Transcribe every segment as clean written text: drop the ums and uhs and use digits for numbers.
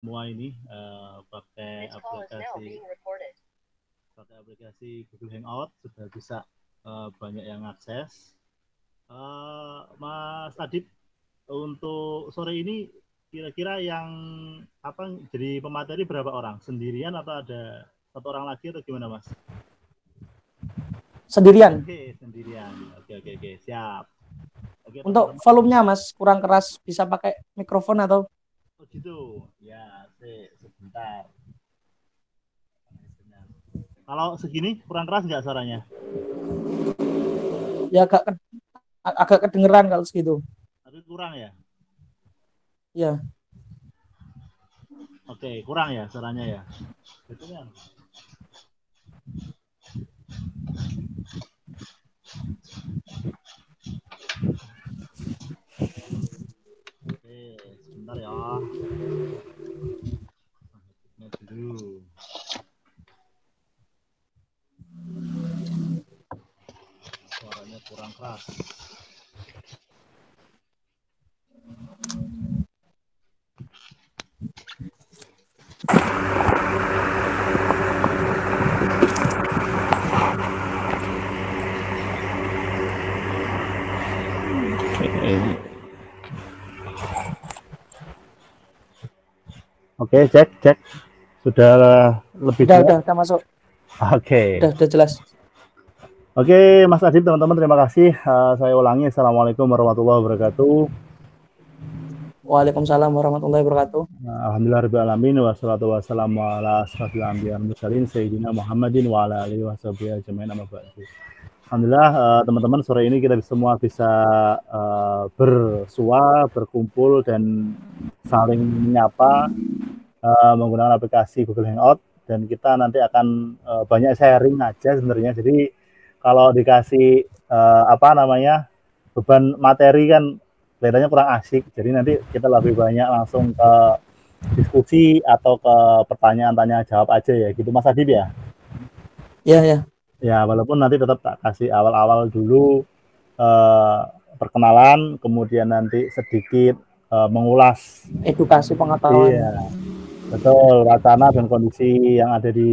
semua ini pakai aplikasi Google Hangout sudah bisa banyak yang akses. Mas Adit, untuk sore ini kira-kira yang jadi pemateri berapa orang? Sendirian atau ada satu orang lagi atau gimana, Mas? Sendirian. Oke, sendirian. Oke, siap. Oke, untuk teman-teman. Volumenya Mas kurang keras, bisa pakai mikrofon atau? Oh gitu. Ya, sebentar. Kalau segini kurang keras nggak suaranya? Ya agak kedengeran kalau segitu. Tapi kurang ya? Ya. Oke, kurang ya suaranya ya? Betulnya. Oke, sebentar ya. Dulu. Suaranya kurang keras. Oke, cek. Sudah lebih jelas. Udah masuk. Oke. Udah jelas. Oke, Mas Adit, teman-teman, terima kasih. Saya ulangi, Assalamualaikum warahmatullahi wabarakatuh. Waalaikumsalam warahmatullahi wabarakatuh. Alhamdulillahirrahmanirrahim. Wassalatu wassalamu ala asrafil anbiya wal mursalin sayyidina Muhammadin wa ala alihi washabihi ajmain amma ba'du. Alhamdulillah, teman-teman, sore ini kita semua bisa bersua, berkumpul dan saling menyapa menggunakan aplikasi Google Hangout, dan kita nanti akan banyak sharing aja sebenarnya. Jadi kalau dikasih beban materi kan kelihatannya kurang asik, jadi nanti kita lebih banyak langsung ke diskusi atau ke pertanyaan tanya jawab aja ya gitu, Mas Adib ya. Ya, walaupun nanti tetap tak kasih awal-awal dulu perkenalan, kemudian nanti sedikit mengulas edukasi pengetahuan. Iya, betul, wacana dan kondisi yang ada di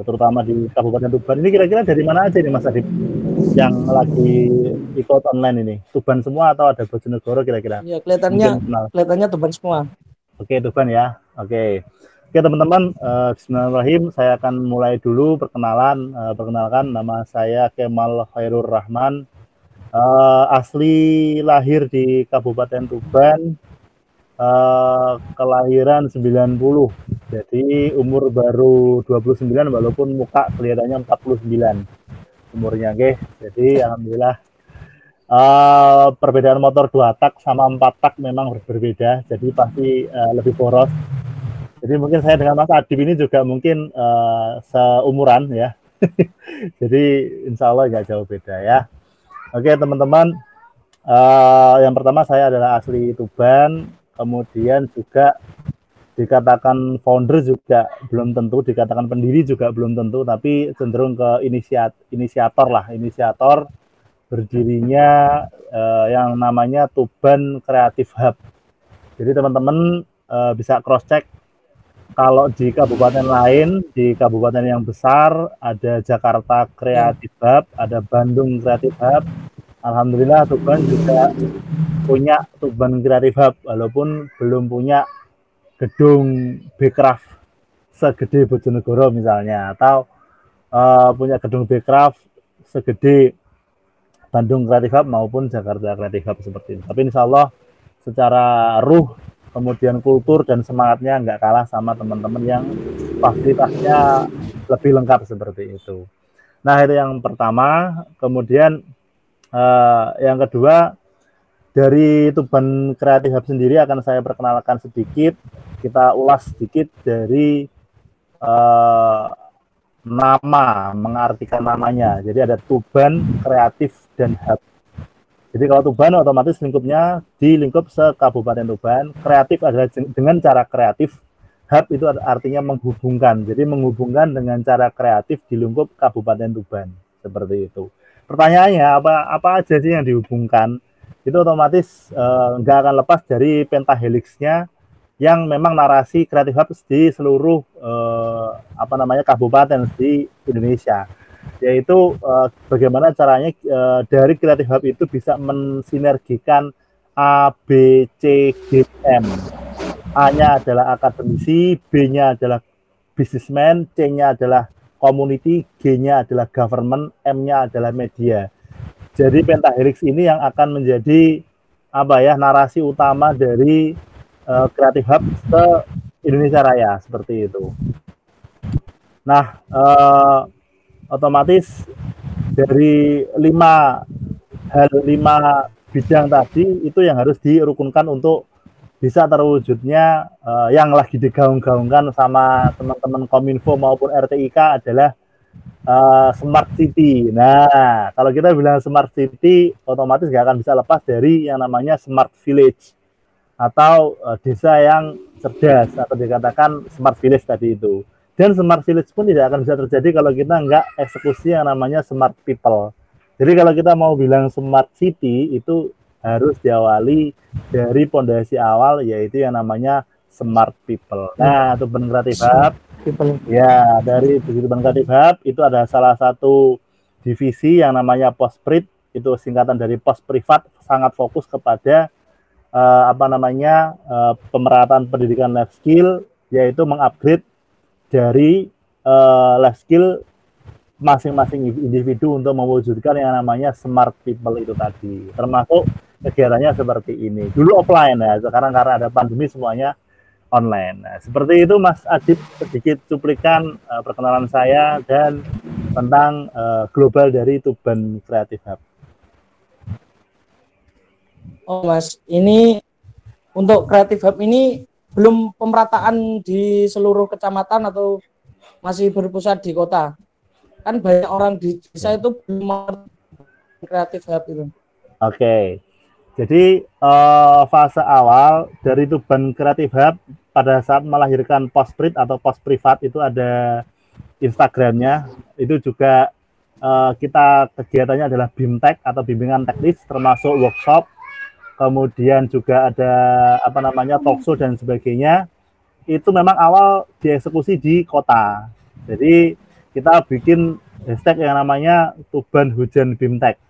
terutama di Kabupaten Tuban. Ini kira-kira dari mana aja nih Mas Adib yang lagi ikut online ini? Tuban semua atau ada Bojonegoro kira-kira? Iya, kelihatannya Tuban semua. Oke, Tuban ya. Oke, teman-teman, bismillahirrahmanirrahim. Saya akan mulai dulu perkenalan. Perkenalkan, nama saya Kemal Khairur Rahman. Asli lahir di Kabupaten Tuban, kelahiran 90. Jadi umur baru 29 walaupun muka kelihatannya 49 umurnya, nggih. Jadi alhamdulillah. Perbedaan motor 2 tak sama 4 tak memang berbeda, jadi pasti lebih boros. Jadi mungkin saya dengan Mas Adib ini juga mungkin seumuran ya. Jadi insya Allah nggak jauh beda ya. Oke, teman-teman, yang pertama saya adalah asli Tuban, kemudian juga dikatakan founder juga belum tentu, dikatakan pendiri juga belum tentu, tapi cenderung ke inisiator berdirinya yang namanya Tuban Creative Hub. Jadi teman-teman bisa cross check, kalau di kabupaten lain, di kabupaten yang besar ada Jakarta Creative Hub, ada Bandung Creative Hub. Alhamdulillah Tuban juga punya Tuban Creative Hub, walaupun belum punya gedung Bekraf segede Bojonegoro misalnya, atau punya gedung Bekraf segede Bandung Creative Hub maupun Jakarta Creative Hub seperti itu. Tapi insya Allah secara ruh, kemudian kultur dan semangatnya nggak kalah sama teman-teman yang fasilitasnya lebih lengkap seperti itu. Nah, itu yang pertama. Kemudian yang kedua, dari Tuban Creative Hub sendiri akan saya perkenalkan sedikit, kita ulas sedikit dari nama, mengartikan namanya. Jadi ada Tuban, Kreatif, dan Hub. Jadi kalau Tuban otomatis lingkupnya di lingkup se-Kabupaten Tuban. Kreatif adalah dengan cara kreatif. Hub itu artinya menghubungkan. Jadi menghubungkan dengan cara kreatif di lingkup Kabupaten Tuban. Seperti itu. Pertanyaannya, apa aja sih yang dihubungkan? Itu otomatis nggak akan lepas dari pentahelixnya yang memang narasi Creative Hub di seluruh kabupaten di Indonesia, yaitu bagaimana caranya dari Creative Hub itu bisa mensinergikan A, B, C, G, M. A-nya adalah akademisi, B-nya adalah businessman, C-nya adalah community, G-nya adalah government, M-nya adalah media. Jadi Pentahelix ini yang akan menjadi narasi utama dari Creative Hub ke Indonesia Raya, seperti itu. Nah, otomatis dari 5 bidang tadi itu yang harus dirukunkan untuk bisa terwujudnya yang lagi digaung-gaungkan sama teman-teman Kominfo maupun RTIK adalah Smart City. Nah, kalau kita bilang Smart City, otomatis nggak akan bisa lepas dari yang namanya Smart Village atau desa yang cerdas, atau dikatakan Smart Village tadi itu. Dan Smart Village pun tidak akan bisa terjadi kalau kita nggak eksekusi yang namanya Smart People. Jadi kalau kita mau bilang Smart City, itu harus diawali dari pondasi awal, yaitu yang namanya Smart People. Nah, untuk Creative Hub, ya dari Tuban Creative Hub itu ada salah satu divisi yang namanya Postprit, itu singkatan dari Post Privat, sangat fokus kepada pemerataan pendidikan life skill, yaitu mengupgrade dari life skill masing-masing individu untuk mewujudkan yang namanya Smart People itu tadi. Termasuk kegiatannya seperti ini. Dulu offline ya, sekarang karena ada pandemi semuanya online. Nah, seperti itu Mas Adib, sedikit cuplikan perkenalan saya dan tentang global dari Tuban Creative Hub. Oh Mas, ini untuk Creative Hub ini belum pemerataan di seluruh kecamatan atau masih berpusat di kota? Kan banyak orang di desa itu belum Creative Hub itu. Oke, jadi fase awal dari Tuban Creative Hub pada saat melahirkan Postprit atau Post Privat itu ada Instagramnya, itu juga kita kegiatannya adalah BIMTEK atau bimbingan teknis, termasuk workshop, kemudian juga ada talkshow dan sebagainya. Itu memang awal dieksekusi di kota. Jadi kita bikin hashtag yang namanya Tuban Hujan BIMTEK.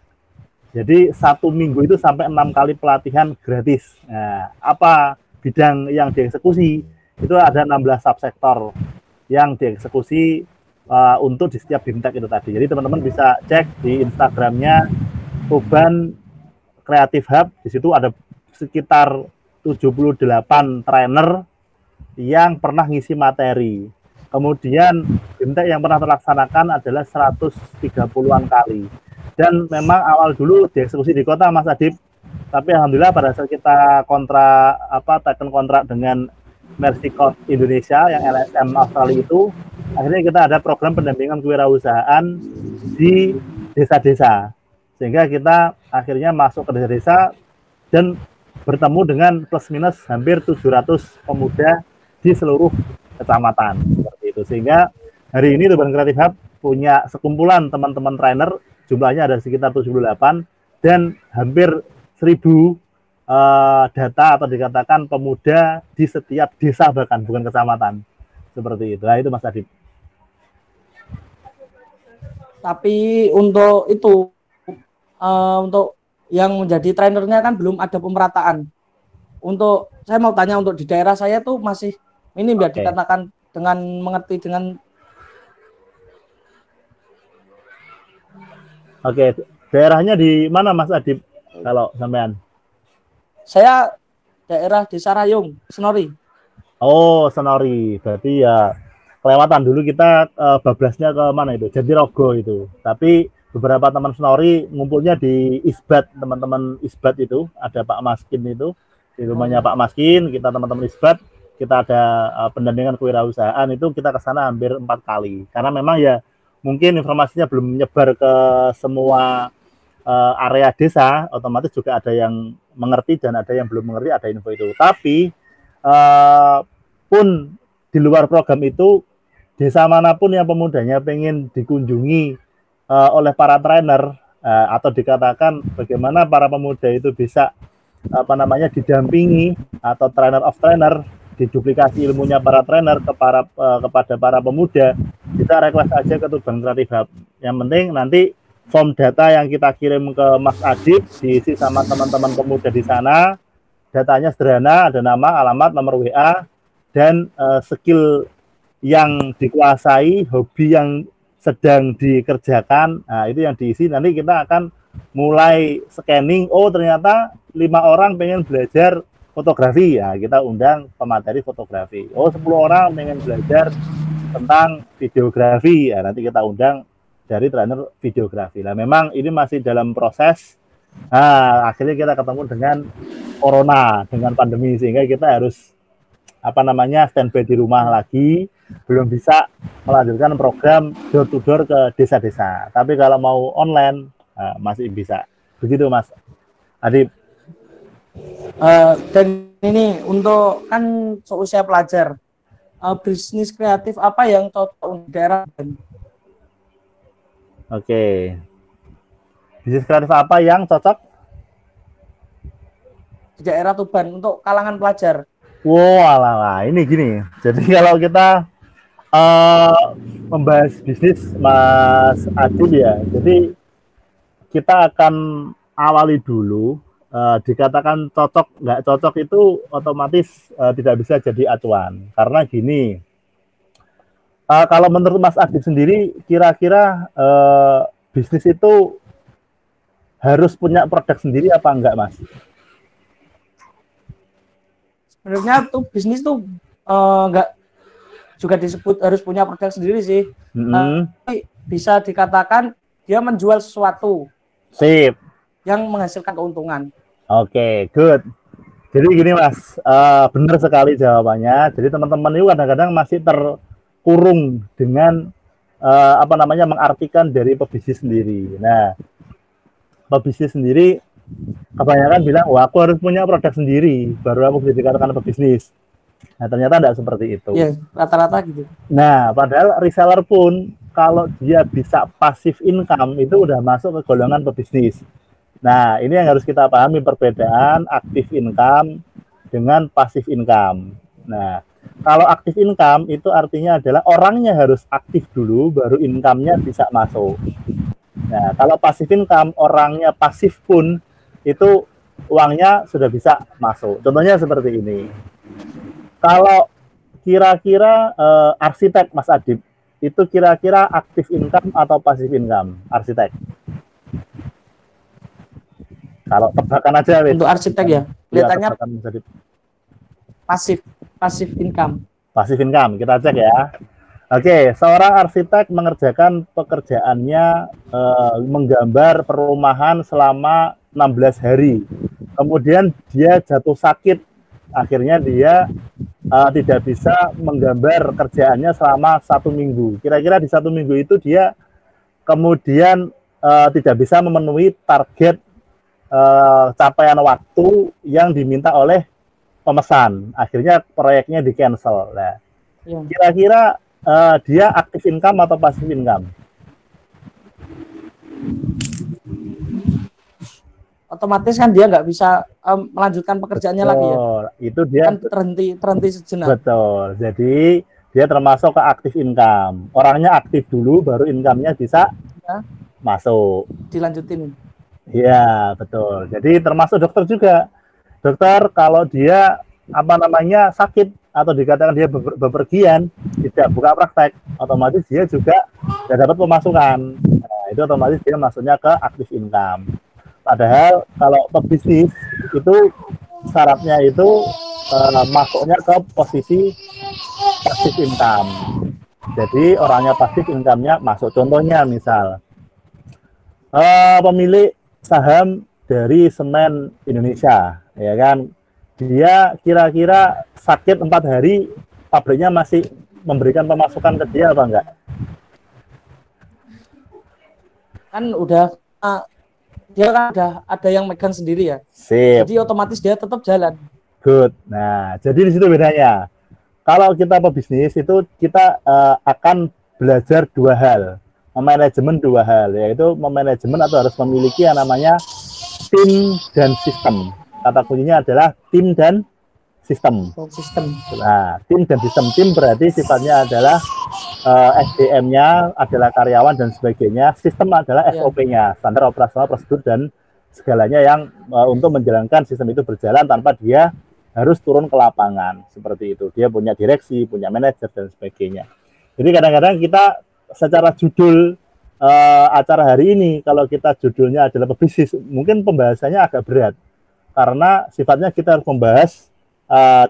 Jadi 1 minggu itu sampai 6 kali pelatihan gratis. Nah, apa bidang yang dieksekusi? Itu ada 16 subsektor yang dieksekusi untuk di setiap BIMTEK itu tadi. Jadi teman-teman bisa cek di Instagramnya Tuban Creative Hub. Di situ ada sekitar 78 trainer yang pernah ngisi materi. Kemudian BIMTEK yang pernah terlaksanakan adalah 130-an kali. Dan memang awal dulu dieksekusi di kota Mas Adib. Tapi alhamdulillah pada saat kita taken kontrak dengan Mercy Corp Indonesia yang LSM Australia itu, akhirnya kita ada program pendampingan kewirausahaan di desa-desa. Sehingga kita akhirnya masuk ke desa-desa dan bertemu dengan plus minus hampir 700 pemuda di seluruh kecamatan, seperti itu. Sehingga hari ini Tuban Creative Hub punya sekumpulan teman-teman trainer, jumlahnya ada sekitar 78 dan hampir 1000 data atau dikatakan pemuda di setiap desa, bahkan bukan kecamatan, seperti itu. Nah, itu Mas Adib. Tapi untuk itu untuk yang menjadi trainernya kan belum ada pemerataan. Untuk saya mau tanya, untuk di daerah saya tuh masih minim ya, dikatakan dengan mengerti dengan. Oke, daerahnya di mana Mas Adib kalau sampean? Saya daerah Desa Rayung, Senori. Oh, Senori. Berarti ya kelewatan dulu kita bablasnya ke mana itu? Jatirogo itu. Tapi beberapa teman Senori ngumpulnya di Isbat, teman-teman Isbat itu, ada Pak Maskin itu, di rumahnya Pak Maskin, kita teman-teman Isbat, kita ada pendampingan kewirausahaan, itu kita ke sana hampir 4 kali. Karena memang ya mungkin informasinya belum menyebar ke semua area desa, otomatis juga ada yang mengerti dan ada yang belum mengerti, ada info itu. Tapi pun di luar program itu, desa manapun yang pemudanya pengen dikunjungi oleh para trainer, atau dikatakan bagaimana para pemuda itu bisa didampingi atau trainer of trainer, diduplikasi ilmunya para trainer kepada para pemuda, kita request aja ke Tuban Creative Hub. Yang penting nanti form data yang kita kirim ke Mas Adib diisi sama teman-teman pemuda di sana. Datanya sederhana, ada nama, alamat, nomor WA, dan skill yang dikuasai, hobi yang sedang dikerjakan. Nah, itu yang diisi. Nanti kita akan mulai scanning. Oh, ternyata 5 orang pengen belajar fotografi. Ya, kita undang pemateri fotografi. Oh, 10 orang pengen belajar tentang videografi. Ya, nanti kita undang dari trainer videografi. Nah, memang ini masih dalam proses. Nah, akhirnya kita ketemu dengan corona, dengan pandemi, sehingga kita harus standby di rumah lagi, belum bisa melanjutkan program door to door ke desa-desa. Tapi kalau mau online masih bisa. Begitu Mas Adib. Dan ini untuk kan seusia pelajar, bisnis kreatif apa yang cocok untuk daerah? Oke. Bisnis kreatif apa yang cocok di daerah Tuban untuk kalangan pelajar? Wow, ini gini. Jadi kalau kita membahas bisnis Mas Adib ya, jadi kita akan awali dulu. Dikatakan cocok nggak cocok itu otomatis tidak bisa jadi acuan. Karena gini, kalau menurut Mas Adib sendiri, kira-kira bisnis itu harus punya produk sendiri apa enggak, Mas? Sebenarnya tuh bisnis tuh enggak juga disebut harus punya produk sendiri sih. Tapi bisa dikatakan dia menjual sesuatu. Sip. Yang menghasilkan keuntungan. Oke, good. Jadi gini Mas, benar sekali jawabannya. Jadi teman-teman itu kadang-kadang masih terkurung dengan mengartikan dari pebisnis sendiri. Nah, pebisnis sendiri kebanyakan bilang, wah aku harus punya produk sendiri baru aku bisa dikatakan pebisnis. Nah, ternyata tidak seperti itu. Iya, rata-rata gitu. Nah, padahal reseller pun kalau dia bisa passive income itu udah masuk ke golongan pebisnis. Nah, ini yang harus kita pahami perbedaan active income dengan passive income. Nah, kalau active income itu artinya adalah orangnya harus aktif dulu baru income-nya bisa masuk. Nah, kalau passive income orangnya pasif pun itu uangnya sudah bisa masuk. Contohnya seperti ini. Kalau kira-kira arsitek Mas Adib, itu kira-kira aktif income atau passive income arsitek? Kalau tebakan aja. Untuk arsitek ya, kelihatannya pasif income. Pasif income, kita cek ya. Oke, seorang arsitek mengerjakan pekerjaannya menggambar perumahan selama 16 hari. Kemudian dia jatuh sakit. Akhirnya dia tidak bisa menggambar kerjaannya selama 1 minggu. Kira-kira di 1 minggu itu dia kemudian tidak bisa memenuhi target capaian waktu yang diminta oleh pemesan. Akhirnya proyeknya di-cancel. Nah, kira-kira dia aktif income atau passive income? Otomatis kan dia nggak bisa melanjutkan pekerjaannya lagi ya. Itu dia kan terhenti sejenak. Betul. Jadi dia termasuk ke aktif income. Orangnya aktif dulu, baru income-nya bisa masuk. Dilanjutin. Iya, betul. Jadi termasuk dokter juga. Dokter kalau dia sakit atau dikatakan dia bepergian, tidak buka praktek, otomatis dia juga tidak dapat pemasukan. Nah, itu otomatis dia masuknya ke aktif income. Padahal kalau pebisnis itu syaratnya itu masuknya ke posisi pasif income. Jadi orangnya pasif income-nya masuk. Contohnya misal pemilik saham dari Semen Indonesia, ya kan? Dia kira-kira sakit 4 hari, pabriknya masih memberikan pemasukan ke dia apa enggak? Kan udah dia kan udah ada yang megang sendiri ya. Sip. Jadi otomatis dia tetap jalan. Good. Nah, jadi di situ bedanya. Kalau kita pebisnis itu kita akan belajar 2 hal. Memanajemen 2 hal, yaitu memanajemen atau harus memiliki yang namanya tim dan sistem. Kata kuncinya adalah tim dan sistem. Sistem. Nah, tim dan sistem. Tim berarti sifatnya adalah SDM-nya adalah karyawan dan sebagainya. Sistem adalah SOP-nya, standar operasional prosedur dan segalanya yang untuk menjalankan sistem itu berjalan tanpa dia harus turun ke lapangan seperti itu. Dia punya direksi, punya manajer dan sebagainya. Jadi kadang-kadang kita secara judul acara hari ini, kalau kita judulnya adalah pebisnis, mungkin pembahasannya agak berat karena sifatnya kita harus membahas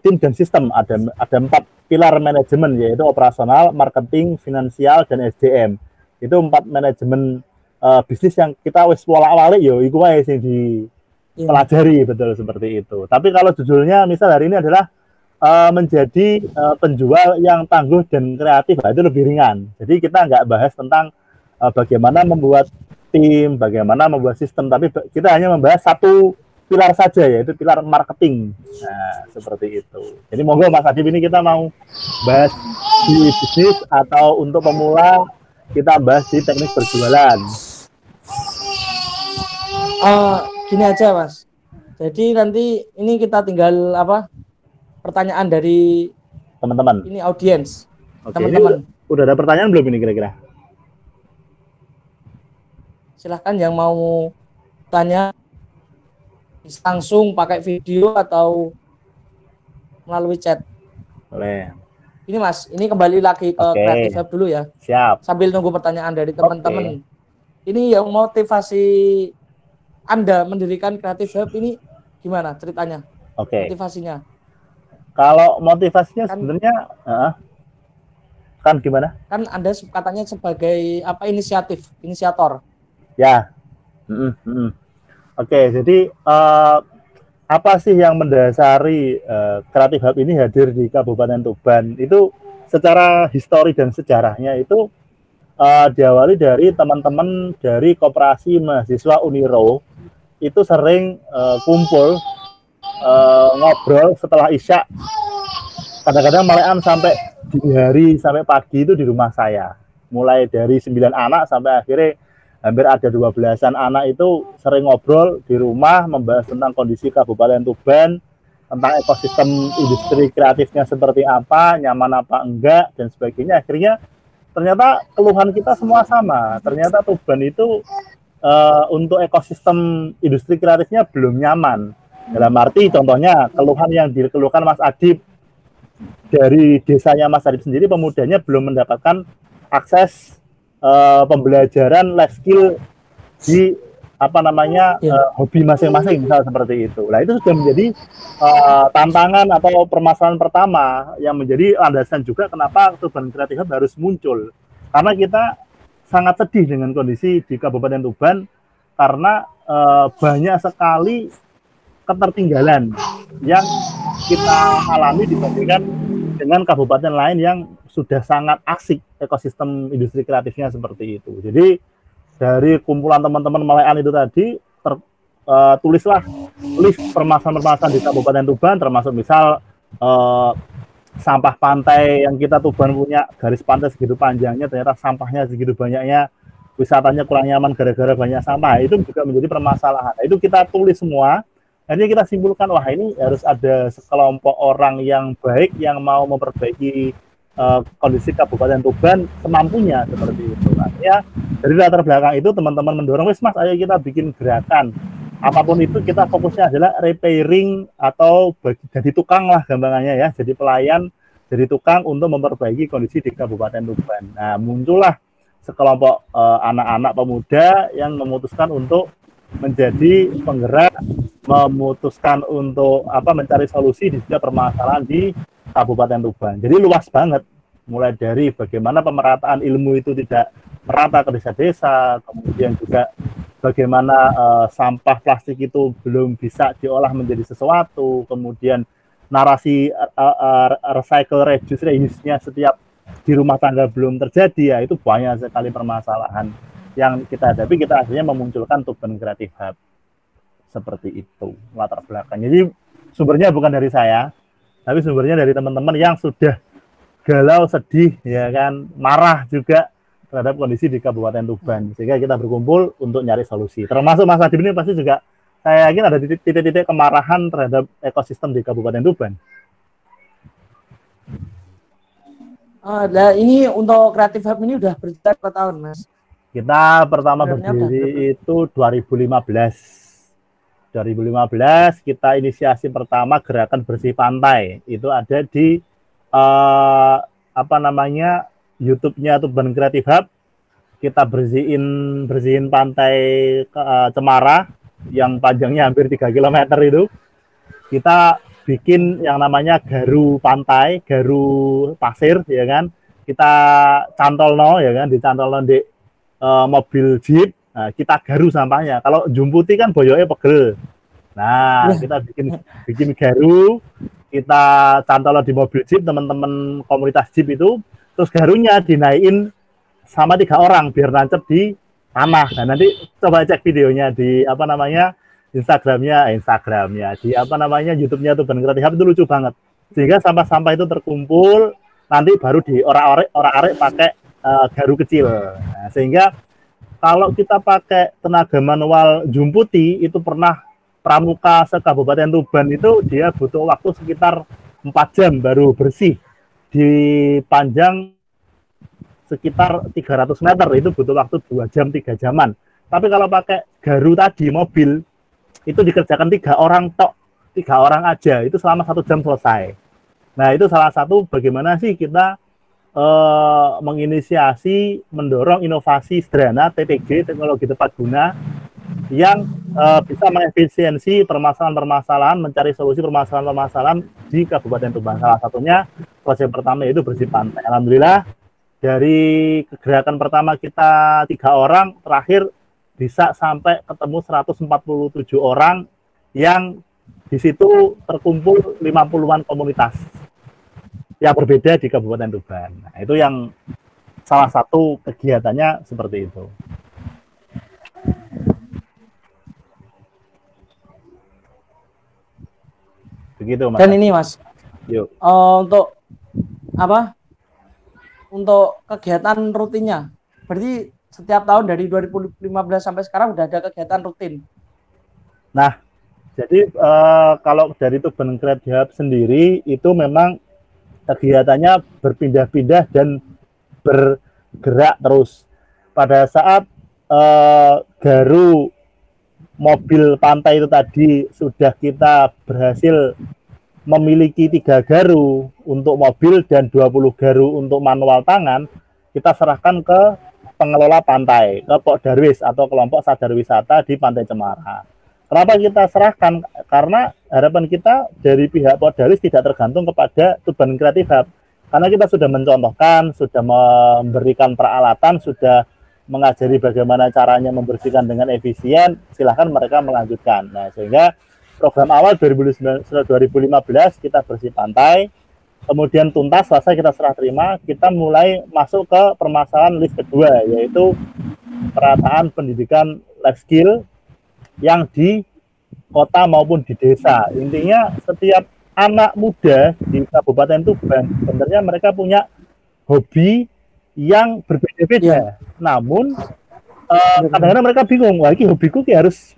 tim dan sistem. Ada 4 pilar manajemen, yaitu operasional, marketing, finansial, dan SDM. Itu 4 manajemen bisnis yang kita wis pola-walik yo iku wae sing dipelajari, betul seperti itu. Tapi kalau judulnya misal hari ini adalah menjadi penjual yang tangguh dan kreatif, itu lebih ringan. Jadi kita nggak bahas tentang bagaimana membuat tim, bagaimana membuat sistem, tapi kita hanya membahas satu pilar saja, yaitu pilar marketing. Nah, seperti itu. Jadi monggo Mas Adib, ini kita mau bahas di bisnis atau untuk pemula kita bahas di teknik berjualan. Gini aja Mas. Jadi nanti ini kita tinggal pertanyaan dari teman-teman. Ini audiens. Oke, teman-teman. Udah ada pertanyaan belum ini kira-kira? Silahkan yang mau tanya langsung pakai video atau melalui chat. Boleh. Ini Mas, ini kembali lagi ke Creative Hub dulu ya. Siap. Sambil nunggu pertanyaan dari teman-teman. Ini yang motivasi Anda mendirikan Creative Hub ini gimana ceritanya? Motivasinya. Kalau motivasinya kan, sebenarnya kan gimana? Kan Anda katanya sebagai inisiator. Ya. Jadi apa sih yang mendasari Creative Hub ini hadir di Kabupaten Tuban? Itu secara histori dan sejarahnya itu diawali dari teman-teman dari Koperasi Mahasiswa Uniro, itu sering kumpul ngobrol setelah Isya, kadang-kadang malahan sampai dini hari sampai pagi itu di rumah saya, mulai dari 9 anak sampai akhirnya hampir ada 12-an anak itu sering ngobrol di rumah membahas tentang kondisi Kabupaten Tuban, tentang ekosistem industri kreatifnya seperti apa, nyaman apa enggak dan sebagainya. Akhirnya ternyata keluhan kita semua sama. Ternyata Tuban itu untuk ekosistem industri kreatifnya belum nyaman. Dalam arti contohnya keluhan yang dikeluhkan Mas Adib dari desanya Mas Adib sendiri, pemudanya belum mendapatkan akses pembelajaran life skill di hobi masing-masing, misal seperti itu. Nah, itu sudah menjadi tantangan atau permasalahan pertama yang menjadi landasan juga kenapa Tuban Creative Hub harus muncul. Karena kita sangat sedih dengan kondisi di Kabupaten Tuban karena banyak sekali ketertinggalan yang kita alami dibandingkan dengan kabupaten lain yang sudah sangat asik ekosistem industri kreatifnya seperti itu. Jadi dari kumpulan teman-teman Malean itu tadi tulislah list permasalahan-permasalahan di Kabupaten Tuban, termasuk misal sampah pantai yang kita Tuban punya garis pantai segitu panjangnya, ternyata sampahnya segitu banyaknya, wisatanya kurang nyaman gara-gara banyak sampah. Itu juga menjadi permasalahan. Nah, itu kita tulis semua. Akhirnya kita simpulkan, wah ini harus ada sekelompok orang yang baik yang mau memperbaiki kondisi Kabupaten Tuban semampunya seperti itu. Artinya dari latar belakang itu teman-teman mendorong, wis Mas, ayo kita bikin gerakan. Apapun itu kita fokusnya adalah repairing atau jadi tukang lah gampangannya ya, jadi pelayan, jadi tukang untuk memperbaiki kondisi di Kabupaten Tuban. Nah, muncullah sekelompok anak-anak pemuda yang memutuskan untuk menjadi penggerak, memutuskan untuk mencari solusi di setiap permasalahan di Kabupaten Tuban. Jadi luas banget, mulai dari bagaimana pemerataan ilmu itu tidak merata ke desa-desa, kemudian juga bagaimana sampah plastik itu belum bisa diolah menjadi sesuatu, kemudian narasi recycle, reduce, reuse-nya setiap di rumah tangga belum terjadi, ya itu banyak sekali permasalahan yang kita hadapi. Kita akhirnya memunculkan Tuban Creative Hub seperti itu latar belakangnya. Jadi sumbernya bukan dari saya, tapi sumbernya dari teman-teman yang sudah galau, sedih, ya kan, marah juga terhadap kondisi di Kabupaten Tuban, sehingga kita berkumpul untuk nyari solusi. Termasuk Mas Adib ini pasti juga saya yakin ada titik-titik kemarahan terhadap ekosistem di Kabupaten Tuban. Nah, ini untuk Creative Hub ini udah berjalan berapa tahun, Mas? Kita pertama Sebenarnya udah berdiri itu 2015. 2015 kita inisiasi pertama gerakan bersih pantai. Itu ada di apa namanya YouTube-nya Tuban Creative Hub. Kita bersihin pantai Cemara yang panjangnya hampir 3 km itu. Kita bikin yang namanya garu pantai, garu pasir, ya kan? Kita cantolno, ya kan? Dicantolno di mobil jeep. Nah, kita garu sampahnya. Kalau jumputi kan boyoke pegel. Nah, kita bikin garu, kita cantol di mobil jeep, teman-teman komunitas jeep itu, terus garunya dinaikin sama 3 orang biar nancep di tanah. Nah, nanti coba cek videonya di apa namanya Instagramnya, di apa namanya YouTube-nya Tuban Creative Hub, itu lucu banget. Sehingga sampah-sampah itu terkumpul, nanti baru diorak-arik pakai garu kecil. Nah, sehingga kalau kita pakai tenaga manual jumputi, itu pernah pramuka se-Kabupaten Tuban itu dia butuh waktu sekitar 4 jam baru bersih di panjang sekitar 300 meter, itu butuh waktu 2 jam 3 jaman. Tapi kalau pakai garu tadi mobil itu dikerjakan 3 orang tok, 3 orang aja, itu selama 1 jam selesai. Nah, itu salah satu bagaimana sih kita menginisiasi, mendorong inovasi sederhana TTG, teknologi tepat guna, yang bisa mengefisiensi permasalahan-permasalahan, mencari solusi permasalahan-permasalahan di Kabupaten Tuban. Salah satunya proyek pertama yaitu bersih pantai. Alhamdulillah dari gerakan pertama kita 3 orang, terakhir bisa sampai ketemu 147 orang yang di situ terkumpul 50-an komunitas yang berbeda di Kabupaten Tuban. Nah, itu yang salah satu kegiatannya seperti itu. Begitu, Mas. Dan ini, Mas, yuk. Untuk apa? Untuk kegiatan rutinnya, berarti setiap tahun dari 2015 sampai sekarang udah ada kegiatan rutin. Nah, jadi kalau dari Tuban Creative Hub sendiri itu memang kegiatannya berpindah-pindah dan bergerak terus. Pada saat garu mobil pantai itu tadi sudah kita berhasil memiliki 3 garu untuk mobil dan 20 garu untuk manual tangan, kita serahkan ke pengelola pantai, ke Pok Darwis atau kelompok sadar wisata di Pantai Cemara. Kenapa kita serahkan? Karena harapan kita dari pihak Pok Darwis tidak tergantung kepada Tuban Creative Hub. Karena kita sudah mencontohkan, sudah memberikan peralatan, sudah mengajari bagaimana caranya membersihkan dengan efisien, silahkan mereka melanjutkan. Nah, sehingga program awal 2015 kita bersih pantai, kemudian tuntas, selesai kita serah terima, kita mulai masuk ke permasalahan list kedua, yaitu perataan pendidikan life skill yang di kota maupun di desa. Intinya setiap anak muda di Kabupaten Tuban, sebenarnya mereka punya hobi yang berbeda-beda. Namun kadang-kadang mereka bingung, wah ini hobiku harus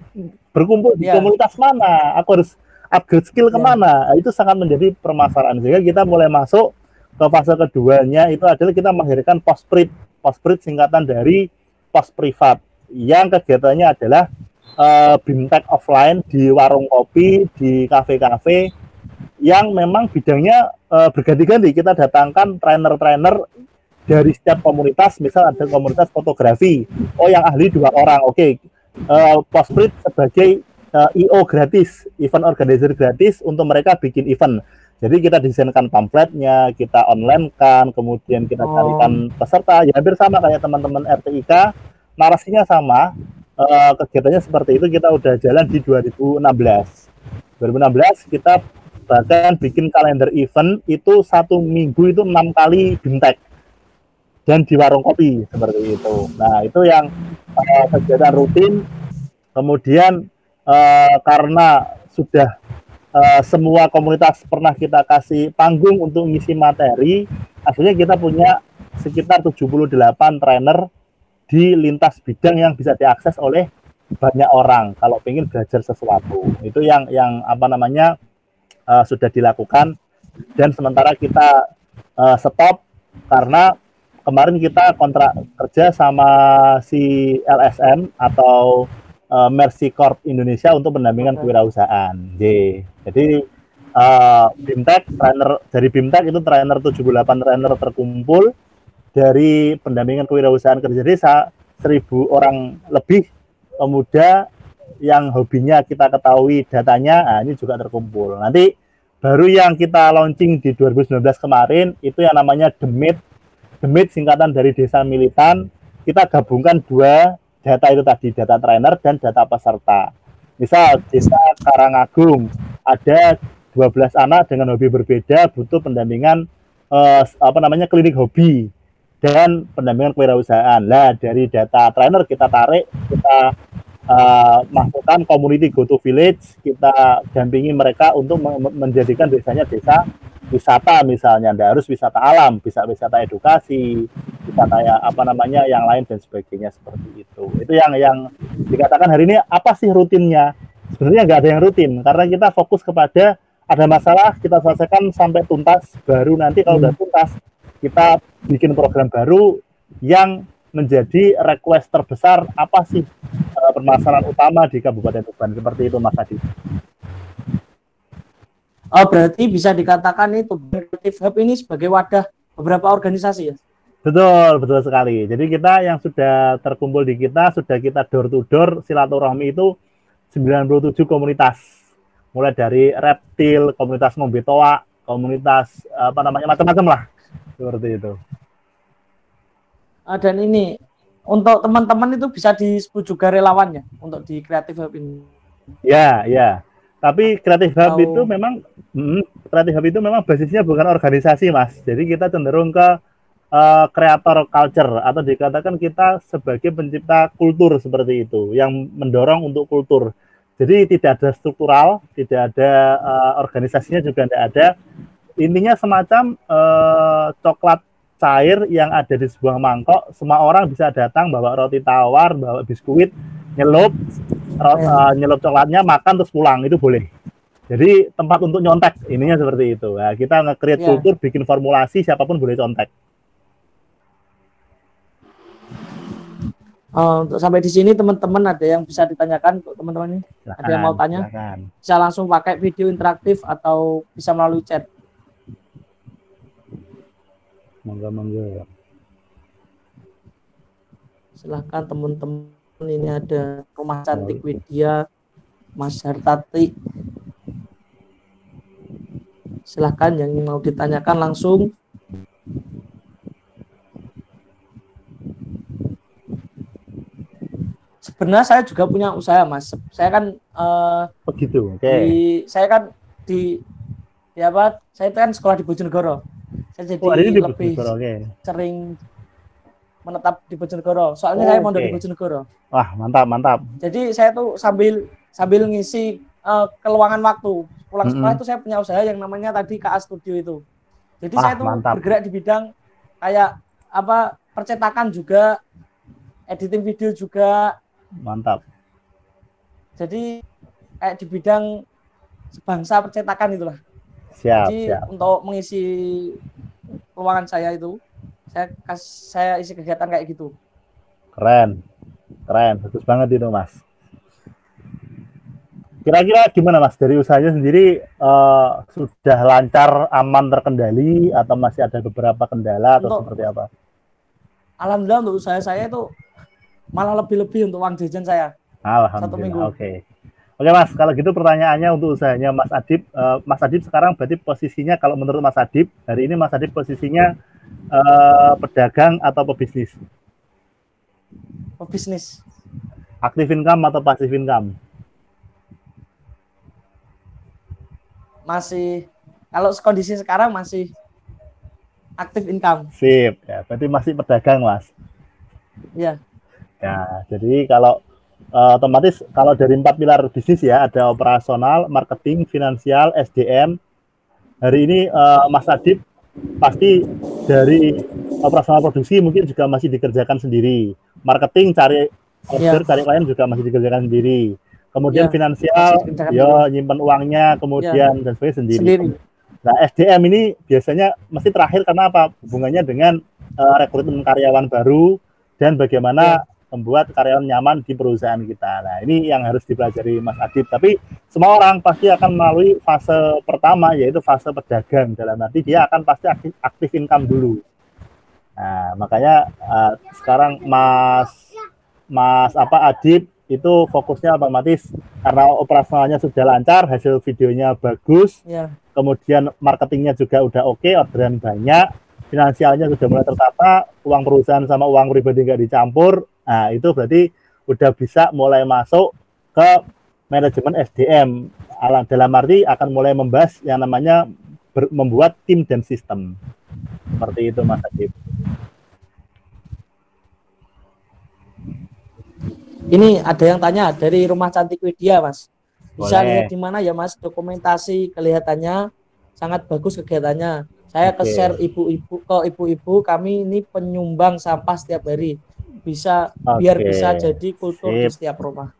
berkumpul di komunitas mana, aku harus upgrade skill kemana. Itu sangat menjadi permasalahan. Sehingga kita mulai masuk ke fase keduanya, itu adalah kita melahirkan Posprit. Posprit singkatan dari pos privat, yang kegiatannya adalah bimtek offline di warung kopi, di kafe-kafe, yang memang bidangnya berganti-ganti. Kita datangkan trainer-trainer dari setiap komunitas. Misal ada komunitas fotografi, yang ahli 2 orang, oke. Posprit sebagai IO gratis, event organizer gratis untuk mereka bikin event. Jadi kita desainkan pamfletnya, kita online kan, kemudian kita carikan peserta, ya hampir sama kayak teman-teman RTIK, narasinya sama, kegiatannya seperti itu. Kita udah jalan di 2016 kita bahkan bikin kalender event itu 1 minggu itu 6 kali bimtek dan di warung kopi seperti itu. Nah, itu yang kegiatan rutin. Kemudian karena sudah semua komunitas pernah kita kasih panggung untuk ngisi materi, akhirnya kita punya sekitar 78 trainer di lintas bidang yang bisa diakses oleh banyak orang kalau ingin belajar sesuatu. Itu yang apa namanya sudah dilakukan. Dan sementara kita stop karena kemarin kita kontrak kerja sama si LSM atau Mercy Corp Indonesia untuk pendampingan kewirausahaan. Jadi BIMTEK trainer dari BIMTEK itu trainer 78 trainer terkumpul dari pendampingan kewirausahaan kerja desa 1.000 orang lebih pemuda yang hobinya kita ketahui datanya, nah ini juga terkumpul. Nanti baru yang kita launching di 2019 kemarin itu yang namanya DEMIT singkatan dari Desa Militan. Kita gabungkan dua data itu tadi, data trainer dan data peserta. Misal Desa Karangagung ada 12 anak dengan hobi berbeda, butuh pendampingan klinik hobi dan pendampingan kewirausahaan. Lah dari data trainer kita tarik, kita masukkan community go to village, kita dampingi mereka untuk menjadikan desanya desa wisata misalnya, nggak harus wisata alam, bisa wisata edukasi, wisata yang lain dan sebagainya seperti itu. Itu yang dikatakan hari ini apa sih rutinnya? Sebenarnya nggak ada yang rutin karena kita fokus kepada ada masalah kita selesaikan sampai tuntas, baru nanti kalau udah tuntas kita bikin program baru yang menjadi request terbesar apa sih permasalahan utama di Kabupaten Tuban, seperti itu Mas Adi. Oh, berarti bisa dikatakan itu Creative Hub ini sebagai wadah beberapa organisasi ya? Betul sekali. Jadi kita yang sudah terkumpul di kita, sudah kita door to door silaturahmi itu 97 komunitas. Mulai dari reptil, komunitas ngombe toa, komunitas macam-macam lah. Seperti itu. Dan ini untuk teman-teman itu bisa disebut juga relawannya untuk di Creative Hub ini. Ya. Tapi Creative Hub itu memang basisnya bukan organisasi, Mas. Jadi kita cenderung ke creator culture atau dikatakan kita sebagai pencipta kultur seperti itu, yang mendorong untuk kultur. Jadi tidak ada struktural, tidak ada organisasinya juga tidak ada. Intinya semacam coklat cair yang ada di sebuah mangkok, semua orang bisa datang bawa roti tawar, bawa biskuit, nyelup coklatnya, makan terus pulang, itu boleh. Jadi tempat untuk nyontek, ininya seperti itu. Nah, kita nge-create kultur, bikin formulasi, siapapun boleh contek. Untuk sampai di sini teman-teman ada yang bisa ditanyakan untuk teman-teman ini? Silakan, ada yang mau tanya? Silakan. Bisa langsung pakai video interaktif atau bisa melalui chat. Monggo. Silahkan teman-teman, ini ada Rumah Cantik Widya, Mas Hartati. Silahkan yang mau ditanyakan langsung. Sebenarnya saya juga punya usaha, Mas. Saya kan begitu. Okay. Saya kan sekolah di Bojonegoro. Saya jadi lebih sering menetap di Bojonegoro. Soalnya saya mondok di Bojonegoro. Wah, mantap. Jadi saya tuh sambil ngisi keluangan waktu. Pulang sekolah itu saya punya usaha yang namanya tadi KA Studio itu. Jadi saya tuh bergerak di bidang kayak percetakan juga, editing video juga. Mantap. Jadi kayak di bidang sebangsa percetakan itulah. Siap. Untuk mengisi ruangan saya itu, saya isi kegiatan kayak gitu. Keren, bagus banget itu, Mas. Kira-kira gimana, Mas, dari usahanya sendiri sudah lancar, aman, terkendali, atau masih ada beberapa kendala atau seperti apa? Alhamdulillah untuk usaha saya itu malah lebih-lebih untuk uang jajan saya. Alhamdulillah. 1 minggu. Oke, Mas, kalau gitu pertanyaannya untuk usahanya Mas Adib. Mas Adib sekarang berarti posisinya, kalau menurut Mas Adib, hari ini Mas Adib posisinya pedagang atau pebisnis? Pebisnis. Aktif income atau pasif income? Masih, kalau kondisi sekarang masih aktif income. Sip, ya, berarti masih pedagang, Mas. Iya. Ya, jadi kalau otomatis kalau dari 4 pilar bisnis ya, ada operasional, marketing, finansial, SDM. Hari ini Mas Adib pasti dari operasional produksi mungkin juga masih dikerjakan sendiri. Marketing cari order, cari klien juga masih dikerjakan sendiri. Kemudian finansial, nyimpen uangnya, kemudian dan sebagainya sendiri. Nah, SDM ini biasanya mesti terakhir karena apa? Hubungannya dengan rekrutmen karyawan baru dan bagaimana membuat karyawan nyaman di perusahaan kita. Nah, ini yang harus dipelajari Mas Adib. Tapi semua orang pasti akan melalui fase pertama, yaitu fase pedagang. Dalam arti dia akan pasti aktif income dulu. Nah, makanya sekarang Mas Adib itu fokusnya otomatis karena operasionalnya sudah lancar, hasil videonya bagus, kemudian marketingnya juga udah oke, orderan banyak, finansialnya sudah mulai tertata, uang perusahaan sama uang pribadi nggak dicampur. Nah, itu berarti udah bisa mulai masuk ke manajemen SDM. Dalam arti akan mulai membahas yang namanya membuat tim dan sistem. Seperti itu, Mas Adib. Ini ada yang tanya dari Rumah Cantik Widya, Mas. Bisa Boleh. lihat di mana ya, Mas? Dokumentasi kelihatannya sangat bagus kegiatannya. Saya share ibu-ibu, kami ini penyumbang sampah setiap hari. Biar bisa jadi kultur di setiap rumah.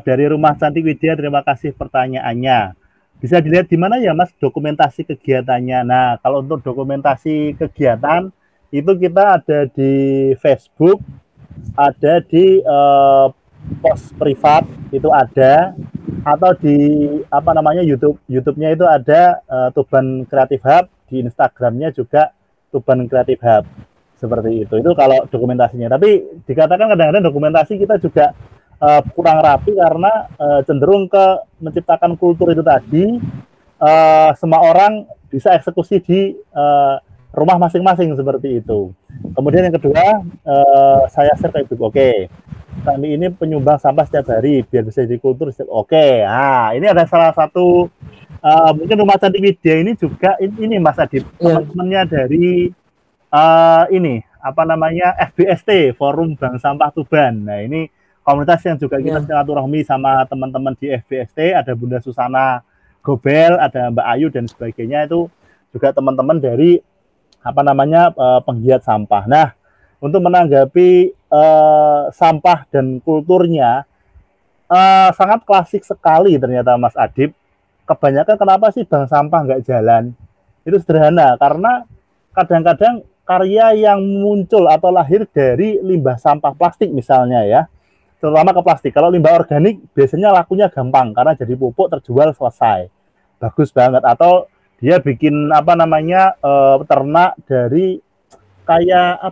Dari Rumah Cantik Widya, terima kasih pertanyaannya. Bisa dilihat di mana ya, Mas, dokumentasi kegiatannya. Nah, kalau untuk dokumentasi kegiatan itu kita ada di Facebook, ada di post privat itu ada, atau di YouTube-nya itu ada Tuban Creative Hub, di Instagram-nya juga Tuban Creative Hub. Seperti itu kalau dokumentasinya. Tapi dikatakan kadang-kadang dokumentasi kita juga kurang rapi karena cenderung ke menciptakan kultur itu tadi, semua orang bisa eksekusi di rumah masing-masing seperti itu. Kemudian yang kedua, saya share ke Ibu. Kami ini penyumbang sampah setiap hari biar bisa jadi kultur. Nah, ini ada salah satu mungkin Rumah Cantik Widya ini juga ini Mas Adib, teman-temannya dari FBST, Forum Bank Sampah Tuban. Nah, ini komunitas yang juga kita silaturahmi sama teman-teman di FBST, ada Bunda Susana Gobel, ada Mbak Ayu dan sebagainya, itu juga teman-teman dari penggiat sampah. Nah, untuk menanggapi sampah dan kulturnya sangat klasik sekali ternyata Mas Adib. Kebanyakan kenapa sih bank sampah nggak jalan? Itu sederhana, karena kadang-kadang karya yang muncul atau lahir dari limbah sampah plastik misalnya ya, terutama ke plastik. Kalau limbah organik biasanya lakunya gampang karena jadi pupuk, terjual, selesai, bagus banget. Atau dia bikin ternak dari kayak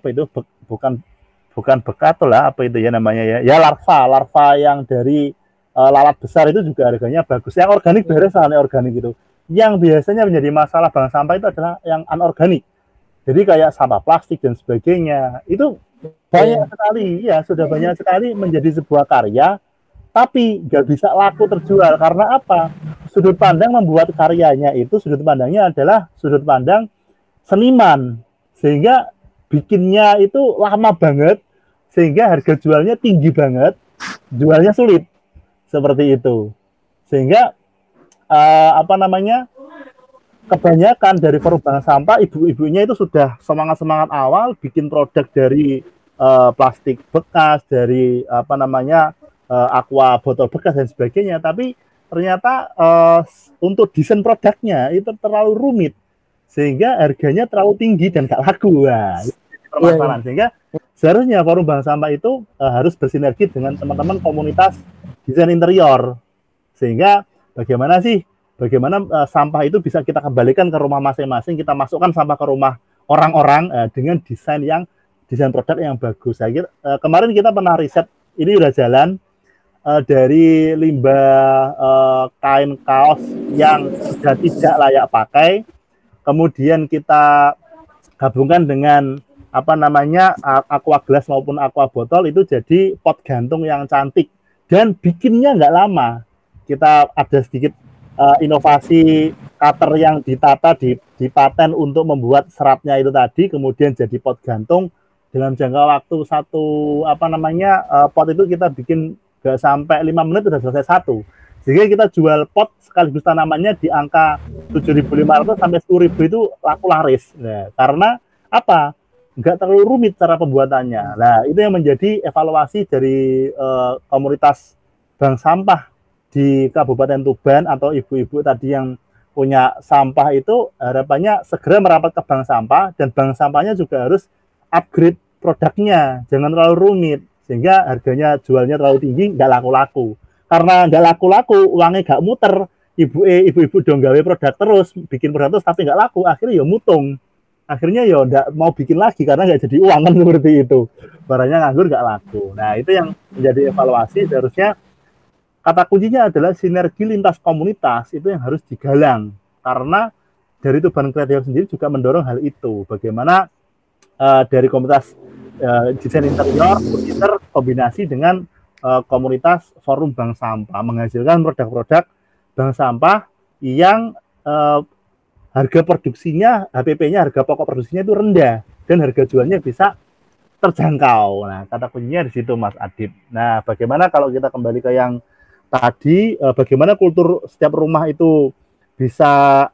bukan bekatul lah, larva yang dari lalat besar, itu juga harganya bagus. Yang organik beres, organik itu. Yang biasanya menjadi masalah bank sampah itu adalah yang anorganik. Jadi kayak sampah plastik dan sebagainya. Itu banyak sekali, sudah banyak sekali menjadi sebuah karya, tapi nggak bisa laku terjual. Karena apa? Sudut pandang membuat karyanya itu, sudut pandangnya adalah sudut pandang seniman. Sehingga bikinnya itu lama banget, sehingga harga jualnya tinggi banget, jualnya sulit. Seperti itu. Sehingga kebanyakan dari Forum Bank Sampah, ibu-ibunya itu sudah semangat-semangat awal bikin produk dari plastik bekas, dari aqua botol bekas dan sebagainya, tapi ternyata untuk desain produknya itu terlalu rumit sehingga harganya terlalu tinggi dan gak laku. Nah, itu permasalahan. Sehingga seharusnya Forum Bank Sampah itu harus bersinergi dengan teman-teman komunitas desain interior, sehingga bagaimana sampah itu bisa kita kembalikan ke rumah masing-masing, kita masukkan sampah ke rumah orang-orang dengan desain produk yang bagus. Saya kira kemarin kita pernah riset, ini udah jalan, dari limbah kain kaos yang sudah tidak layak pakai, kemudian kita gabungkan dengan aqua gelas maupun aqua botol, itu jadi pot gantung yang cantik dan bikinnya nggak lama. Kita ada sedikit inovasi cutter yang ditata, dipaten untuk membuat seratnya itu tadi, kemudian jadi pot gantung dalam jangka waktu pot itu kita bikin nggak sampai 5 menit sudah selesai satu. Sehingga kita jual pot sekaligus tanamannya di angka 7.500 sampai 10.000 itu laku laris. Nah, karena apa? Nggak terlalu rumit cara pembuatannya. Nah, itu yang menjadi evaluasi dari komunitas bank sampah di Kabupaten Tuban atau ibu-ibu tadi yang punya sampah itu harapannya segera merapat ke bank sampah, dan bank sampahnya juga harus upgrade produknya, jangan terlalu rumit sehingga harganya jualnya terlalu tinggi, nggak laku-laku. Karena nggak laku-laku, uangnya nggak muter, ibu-ibu dong gawe produk terus, bikin produk terus tapi nggak laku, akhirnya ya mutung. Akhirnya ya nggak mau bikin lagi karena nggak jadi uang kan seperti itu. Barangnya nganggur nggak laku. Nah itu yang menjadi evaluasi, seharusnya kata kuncinya adalah sinergi lintas komunitas itu yang harus digalang, karena dari Tuban Kreatif sendiri juga mendorong hal itu. Bagaimana dari komunitas desain interior kombinasi dengan komunitas forum bank sampah menghasilkan produk-produk bank sampah yang harga produksinya, HPP-nya, harga pokok produksinya itu rendah dan harga jualnya bisa terjangkau. Nah, kata kuncinya di situ Mas Adib. Nah, bagaimana kalau kita kembali ke yang tadi, bagaimana kultur setiap rumah itu bisa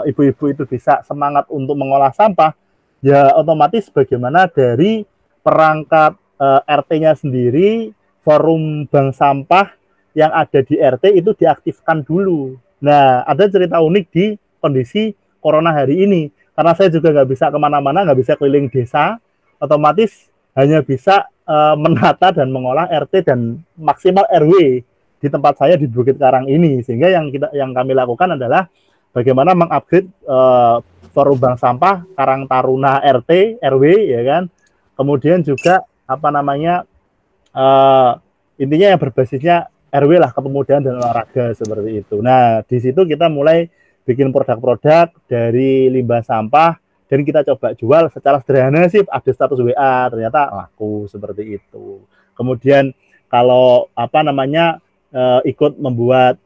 ibu-ibu itu bisa semangat untuk mengolah sampah, ya otomatis bagaimana dari perangkat RT-nya sendiri, forum bank sampah yang ada di RT itu diaktifkan dulu. Nah, ada cerita unik di kondisi corona hari ini. Karena saya juga nggak bisa kemana-mana, nggak bisa keliling desa, otomatis hanya bisa menata dan mengolah RT dan maksimal RW di tempat saya di Bukit Karang ini. Sehingga yang kami lakukan adalah bagaimana mengupgrade forum bank sampah Karang Taruna RT RW ya kan. Kemudian juga intinya yang berbasisnya RW lah, kepemudaan dan olahraga seperti itu. Nah, di situ kita mulai bikin produk-produk dari limbah sampah dan kita coba jual secara sederhana sih, ada status WA, ternyata laku seperti itu. Kemudian kalau ikut membuat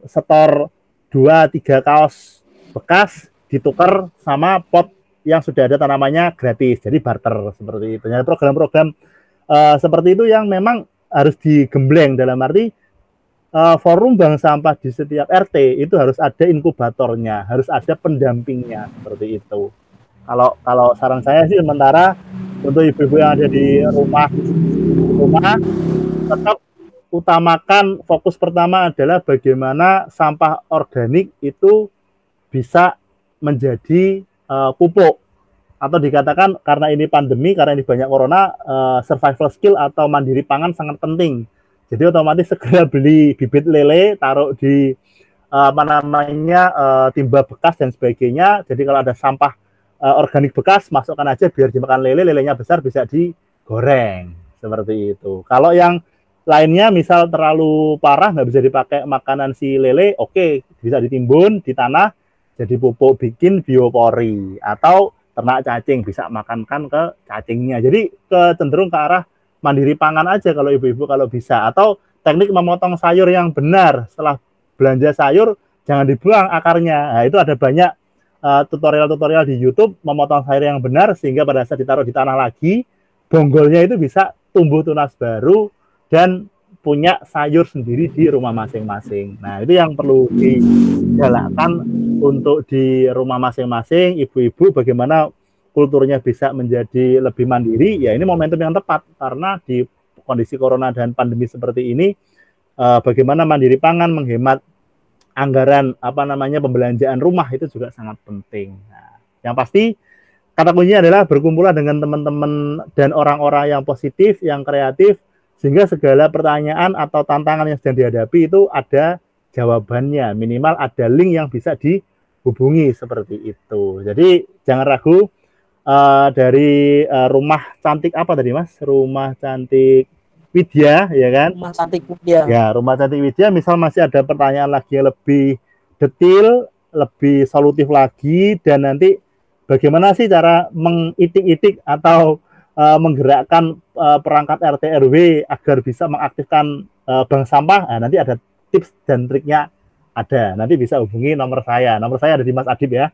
setor 2-3 kaos bekas ditukar sama pot yang sudah ada tanamannya gratis, jadi barter seperti itu. Jadi program-program seperti itu yang memang harus digembleng, dalam arti forum bank sampah di setiap RT itu harus ada inkubatornya, harus ada pendampingnya seperti itu. Kalau saran saya sih sementara untuk ibu-ibu yang ada di rumah tetap utamakan, fokus pertama adalah bagaimana sampah organik itu bisa menjadi pupuk, atau dikatakan karena ini pandemi, karena ini banyak corona, survival skill atau mandiri pangan sangat penting. Jadi otomatis segera beli bibit lele, taruh di timba bekas dan sebagainya. Jadi kalau ada sampah organik bekas, masukkan aja biar dimakan lele, lelenya besar bisa digoreng seperti itu. Kalau yang lainnya misal terlalu parah nggak bisa dipakai makanan si lele, oke, bisa ditimbun di tanah jadi pupuk, bikin biopori, atau ternak cacing bisa makankan ke cacingnya. Jadi cenderung ke arah mandiri pangan aja kalau ibu-ibu kalau bisa. Atau teknik memotong sayur yang benar, setelah belanja sayur jangan dibuang akarnya. Nah, itu ada banyak tutorial-tutorial di YouTube memotong sayur yang benar, sehingga pada saat ditaruh di tanah lagi, bonggolnya itu bisa tumbuh tunas baru dan punya sayur sendiri di rumah masing-masing. Nah, itu yang perlu digalakkan untuk di rumah masing-masing, ibu-ibu bagaimana kulturnya bisa menjadi lebih mandiri. Ya, ini momentum yang tepat karena di kondisi corona dan pandemi seperti ini, bagaimana mandiri pangan, menghemat anggaran pembelanjaan rumah itu juga sangat penting. Nah, yang pasti kata kuncinya adalah berkumpullah dengan teman-teman dan orang-orang yang positif, yang kreatif, sehingga segala pertanyaan atau tantangan yang sedang dihadapi itu ada jawabannya, minimal ada link yang bisa dihubungi seperti itu. Jadi jangan ragu, dari rumah cantik apa tadi Mas? Rumah cantik Widya, ya kan? Rumah cantik Widya. Ya, rumah cantik Widya, misal masih ada pertanyaan lagi yang lebih detail, lebih solutif lagi, dan nanti bagaimana sih cara mengitik-itik atau menggerakkan perangkat RT RW agar bisa mengaktifkan bank sampah. Nah, nanti ada tips dan triknya ada. Nanti bisa hubungi nomor saya. Nomor saya ada di Mas Adib ya.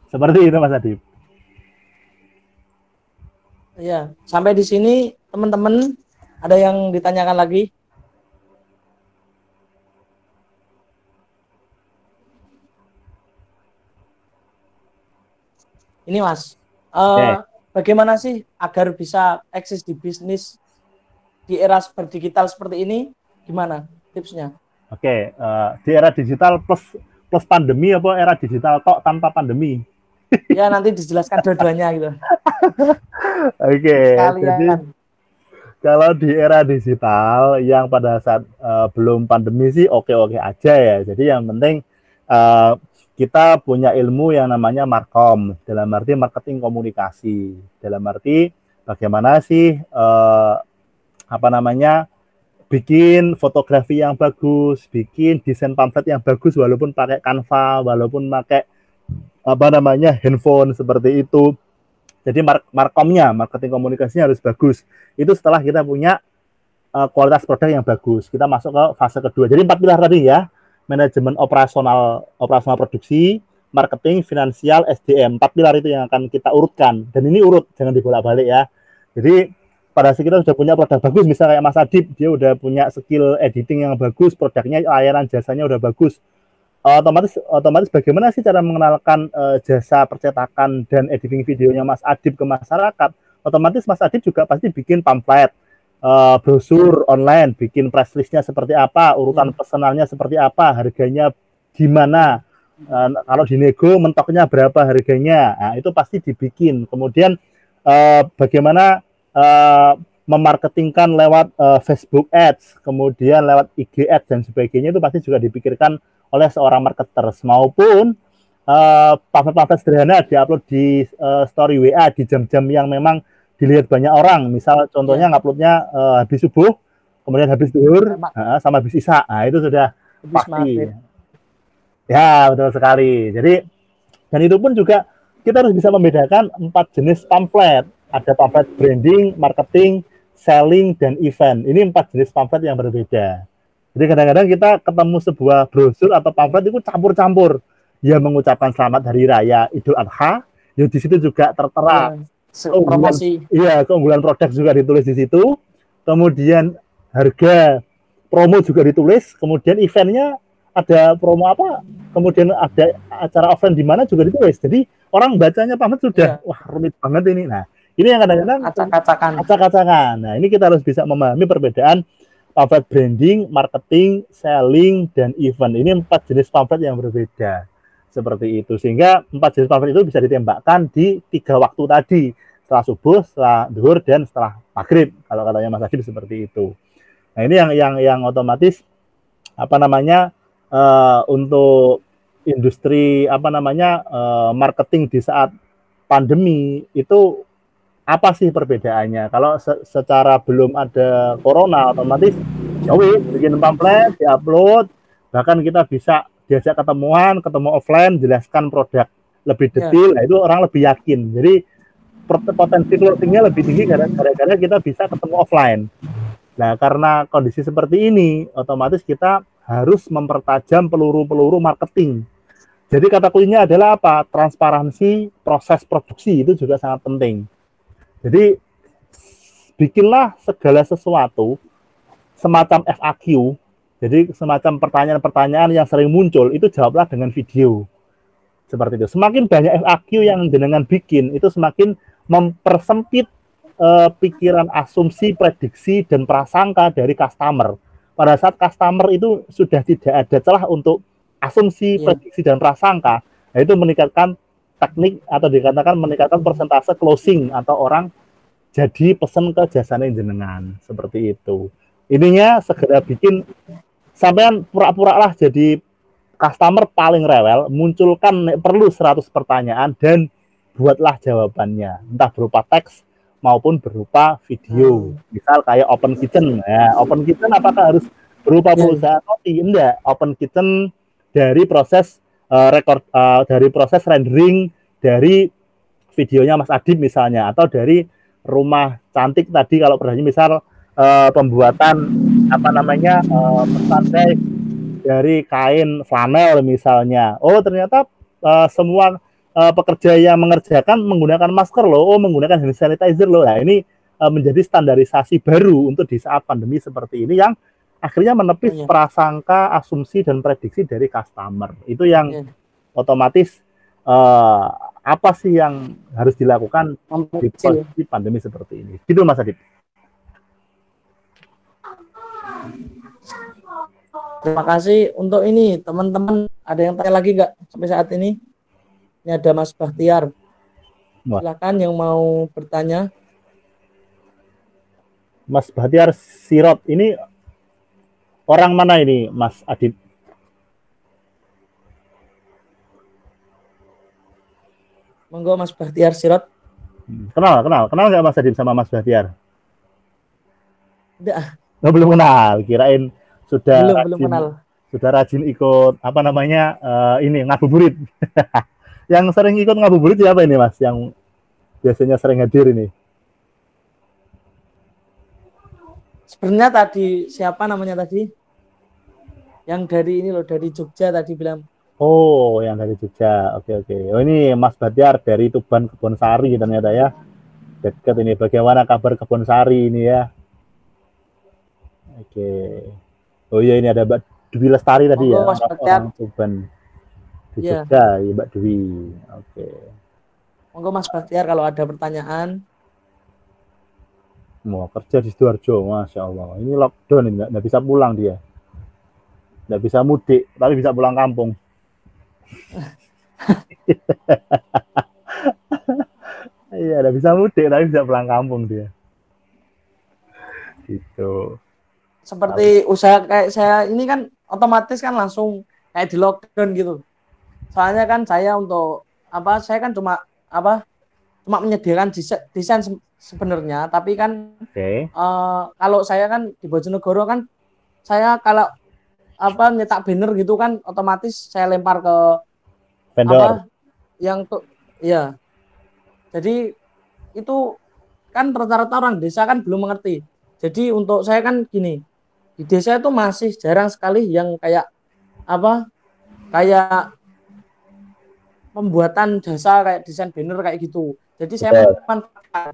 Seperti itu Mas Adib. Ya, sampai di sini teman-teman ada yang ditanyakan lagi? Ini Mas, bagaimana sih agar bisa eksis di bisnis di era digital seperti ini? Gimana? tipsnya. Oke, di era digital plus pandemi apa era digital tok tanpa pandemi? Ya nanti dijelaskan dua-duanya gitu. Oke, jadi Sekalian. kalau di era digital yang pada saat belum pandemi sih oke-oke aja ya. Jadi yang penting kita punya ilmu yang namanya markom, dalam arti marketing komunikasi. Dalam arti bagaimana sih apa namanya bikin fotografi yang bagus, bikin desain pamflet yang bagus walaupun pakai Canva, walaupun pakai apa namanya handphone seperti itu. Jadi markomnya, marketing komunikasinya harus bagus. Itu setelah kita punya kualitas produk yang bagus. Kita masuk ke fase kedua. Jadi 4 pilar tadi ya. Manajemen operasional produksi, marketing, finansial, SDM. 4 pilar itu yang akan kita urutkan. Dan ini urut, jangan dibolak-balik ya. Jadi pada saat kita sudah punya produk bagus, misalnya kayak Mas Adib, dia udah punya skill editing yang bagus, produknya, layanan jasanya udah bagus. Otomatis bagaimana sih cara mengenalkan jasa percetakan dan editing videonya Mas Adib ke masyarakat? Otomatis Mas Adib juga pasti bikin pamflet, brosur online, bikin press listnya seperti apa, urutan pesanannya seperti apa, harganya gimana, kalau dinego mentoknya berapa harganya, nah, itu pasti dibikin. Kemudian bagaimana memarketingkan lewat Facebook Ads, kemudian lewat IG Ads dan sebagainya, itu pasti juga dipikirkan oleh seorang marketers, maupun pamflet-pamflet sederhana diupload di story WA di jam-jam yang memang dilihat banyak orang. Misal contohnya nguploadnya habis subuh, kemudian habis zuhur, sama habis isya. Nah, itu sudah pasti. Ya, betul sekali. Jadi, dan itu pun juga kita harus bisa membedakan 4 jenis pamflet. Ada pamflet branding, marketing, selling, dan event. Ini 4 jenis pamflet yang berbeda. Jadi kadang-kadang kita ketemu sebuah brosur atau pamflet itu campur-campur. Ya mengucapkan selamat hari raya Idul Adha, ya di situ juga tertera keunggulan produk juga ditulis di situ. Kemudian harga promo juga ditulis, kemudian eventnya ada promo apa, kemudian ada acara offline di mana juga ditulis. Jadi orang bacanya pamflet sudah wah rumit banget ini. Nah, ini yang kadang-kadang acak-acakan. Nah, ini kita harus bisa memahami perbedaan pamflet branding, marketing, selling, dan event. Ini 4 jenis pamflet yang berbeda. Seperti itu. Sehingga 4 jenis pamflet itu bisa ditembakkan di 3 waktu tadi. Setelah subuh, setelah zuhur, dan setelah maghrib. Kalau katanya Mas Adib seperti itu. Nah, ini yang otomatis apa namanya untuk industri apa namanya marketing di saat pandemi itu apa sih perbedaannya? Kalau secara belum ada corona, otomatis bikin pamflet, diupload, bahkan kita bisa diajak ketemuan, ketemu offline, jelaskan produk lebih detail, nah, itu orang lebih yakin. Jadi potensi closing-nya lebih tinggi gara-gara kita bisa ketemu offline. Nah, karena kondisi seperti ini, otomatis kita harus mempertajam peluru-peluru marketing. Jadi kata kuncinya adalah apa? Transparansi proses produksi itu juga sangat penting. Jadi bikinlah segala sesuatu semacam FAQ. Jadi semacam pertanyaan-pertanyaan yang sering muncul itu jawablah dengan video. Seperti itu. Semakin banyak FAQ yang jenengan bikin itu semakin mempersempit pikiran, asumsi, prediksi, dan prasangka dari customer. Pada saat customer itu sudah tidak ada celah untuk asumsi, prediksi, dan prasangka, nah itu meningkatkan teknik atau dikatakan meningkatkan persentase closing atau orang jadi pesan ke jasanya jenengan. Seperti itu. Ininya segera bikin sampean pura-pura lah jadi customer paling rewel, munculkan perlu 100 pertanyaan dan buatlah jawabannya, entah berupa teks maupun berupa video. Misal kayak open kitchen. Ya, open kitchen apakah harus berupa perusahaan roti? Enggak. Open kitchen dari proses dari proses rendering dari videonya Mas Adib misalnya, atau dari rumah cantik tadi kalau pernah misal pembuatan apa namanya pesantai dari kain flanel misalnya. Oh ternyata semua pekerja yang mengerjakan menggunakan masker loh, menggunakan hand sanitizer loh. Nah ini menjadi standarisasi baru untuk di saat pandemi seperti ini yang akhirnya menepis prasangka, asumsi, dan prediksi dari customer. Itu yang otomatis apa sih yang harus dilakukan di posisi pandemi seperti ini. Gitu Mas Adib. Terima kasih untuk ini teman-teman. Ada yang tanya lagi nggak sampai saat ini? Ini ada Mas Bahtiar. Wah, Silakan yang mau bertanya. Mas Bahtiar Sirot ini orang mana ini, Mas Adit? Monggo Mas Bahtiar Sirot. Kenal nggak Mas Adit sama Mas Bahtiar? Udah, Oh, belum kenal. Kirain belum kenal. sudah rajin ikut apa namanya ini ngabuburit. Yang sering ikut ngabuburit siapa ini Mas? Yang biasanya sering hadir ini? Sebenarnya tadi siapa namanya tadi? Yang dari ini loh, dari Jogja tadi bilang. Oh, yang dari Jogja. Oke, oke. Oh, ini Mas Bahtiar dari Tuban Kebonsari ternyata ya. Dekat ini. Bagaimana kabar Kebonsari ini ya? Oke. Oh iya, ini ada Mbak Dwi Lestari tadi Monggo ya, Mas orang-orang Bahtiar. Tuban di Ya, Jogja, ya Mbak Dwi. Oke. monggo Mas Bahtiar kalau ada pertanyaan. Mau kerja di Sidoarjo, Masya Allah. Ini lockdown, ini nggak bisa pulang dia. Nggak bisa mudik, tapi bisa pulang kampung. Iya, nggak bisa mudik, tapi bisa pulang kampung dia. Gitu. Seperti usaha kayak saya ini kan otomatis kan langsung kayak di lockdown gitu. Soalnya kan saya untuk apa? Saya kan cuma menyediakan desain sebenarnya, tapi kan Oke. kalau saya kan di Bojonegoro kan saya kalau apa nyetak banner gitu kan otomatis saya lempar ke Vendor. apa yang tuh ya. Jadi itu kan rata-rata orang desa kan belum mengerti. Jadi untuk saya kan gini, di desa itu masih jarang sekali yang kayak apa kayak pembuatan jasa kayak desain banner kayak gitu. Jadi saya Betul. memanfaatkan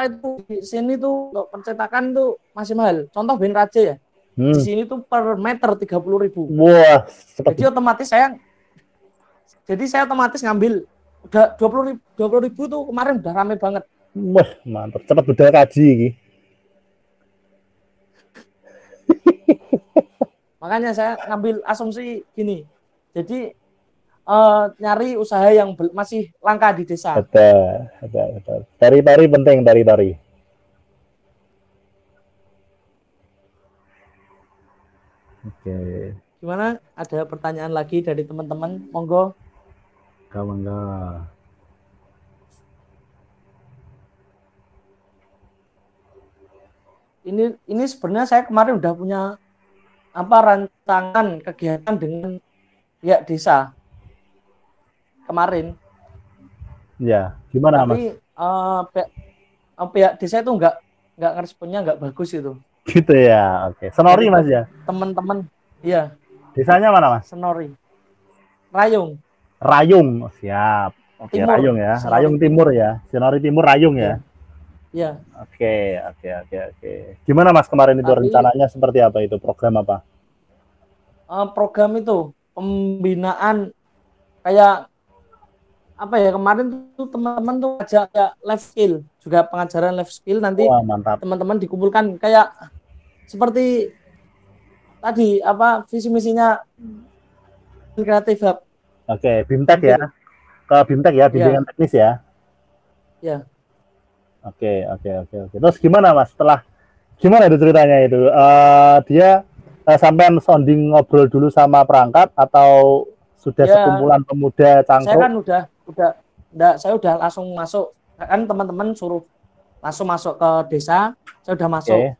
itu di sini tuh untuk percetakan tuh masih mahal. Contoh banner aja ya. Di Hmm. sini tuh per meter 30.000. Wah, Jadi otomatis saya otomatis ngambil udah 20.000 tuh kemarin udah rame banget. wah, mantap. Cepat budal kaji ini. Makanya saya ngambil asumsi gini. Jadi nyari usaha yang masih langka di desa. Betul, betul, betul. Tari-tari penting, tari-tari. Oke. Gimana? Ada pertanyaan lagi dari teman-teman? Monggo. Kawan Ini sebenarnya saya kemarin udah punya apa rancangan kegiatan dengan pihak desa kemarin. Ya, gimana Mas? Tapi pihak desa itu nggak responnya nggak bagus itu. Gitu ya, oke. Senori Dari Mas ya? teman-teman, iya Desanya mana Mas? Senori, Rayung, Rayung, oh, siap. Oke, Timur, Rayung ya. Senori Rayung Timur Timur. ya. Senori Timur Rayung ya. Iya, iya. Oke, oke, oke, oke. Gimana Mas kemarin itu Tapi rencananya seperti apa itu? Program apa? program itu pembinaan kayak apa ya kemarin tuh teman-teman tuh ajak ya life skill juga pengajaran life skill nanti Wah, mantap. teman-teman dikumpulkan kayak seperti tadi apa visi misinya kreatif hub Oke, BIMTEK ya. gitu Ke BIMTEK ya, ya bimbingan teknis ya. ya Oke, oke, oke, oke. Terus gimana Mas setelah gimana itu ceritanya itu? Dia sampai sounding ngobrol dulu sama perangkat atau sudah ya sekumpulan pemuda saya cangkruk? kan udah saya udah langsung masuk kan teman-teman suruh langsung masuk ke desa saya udah masuk Oke,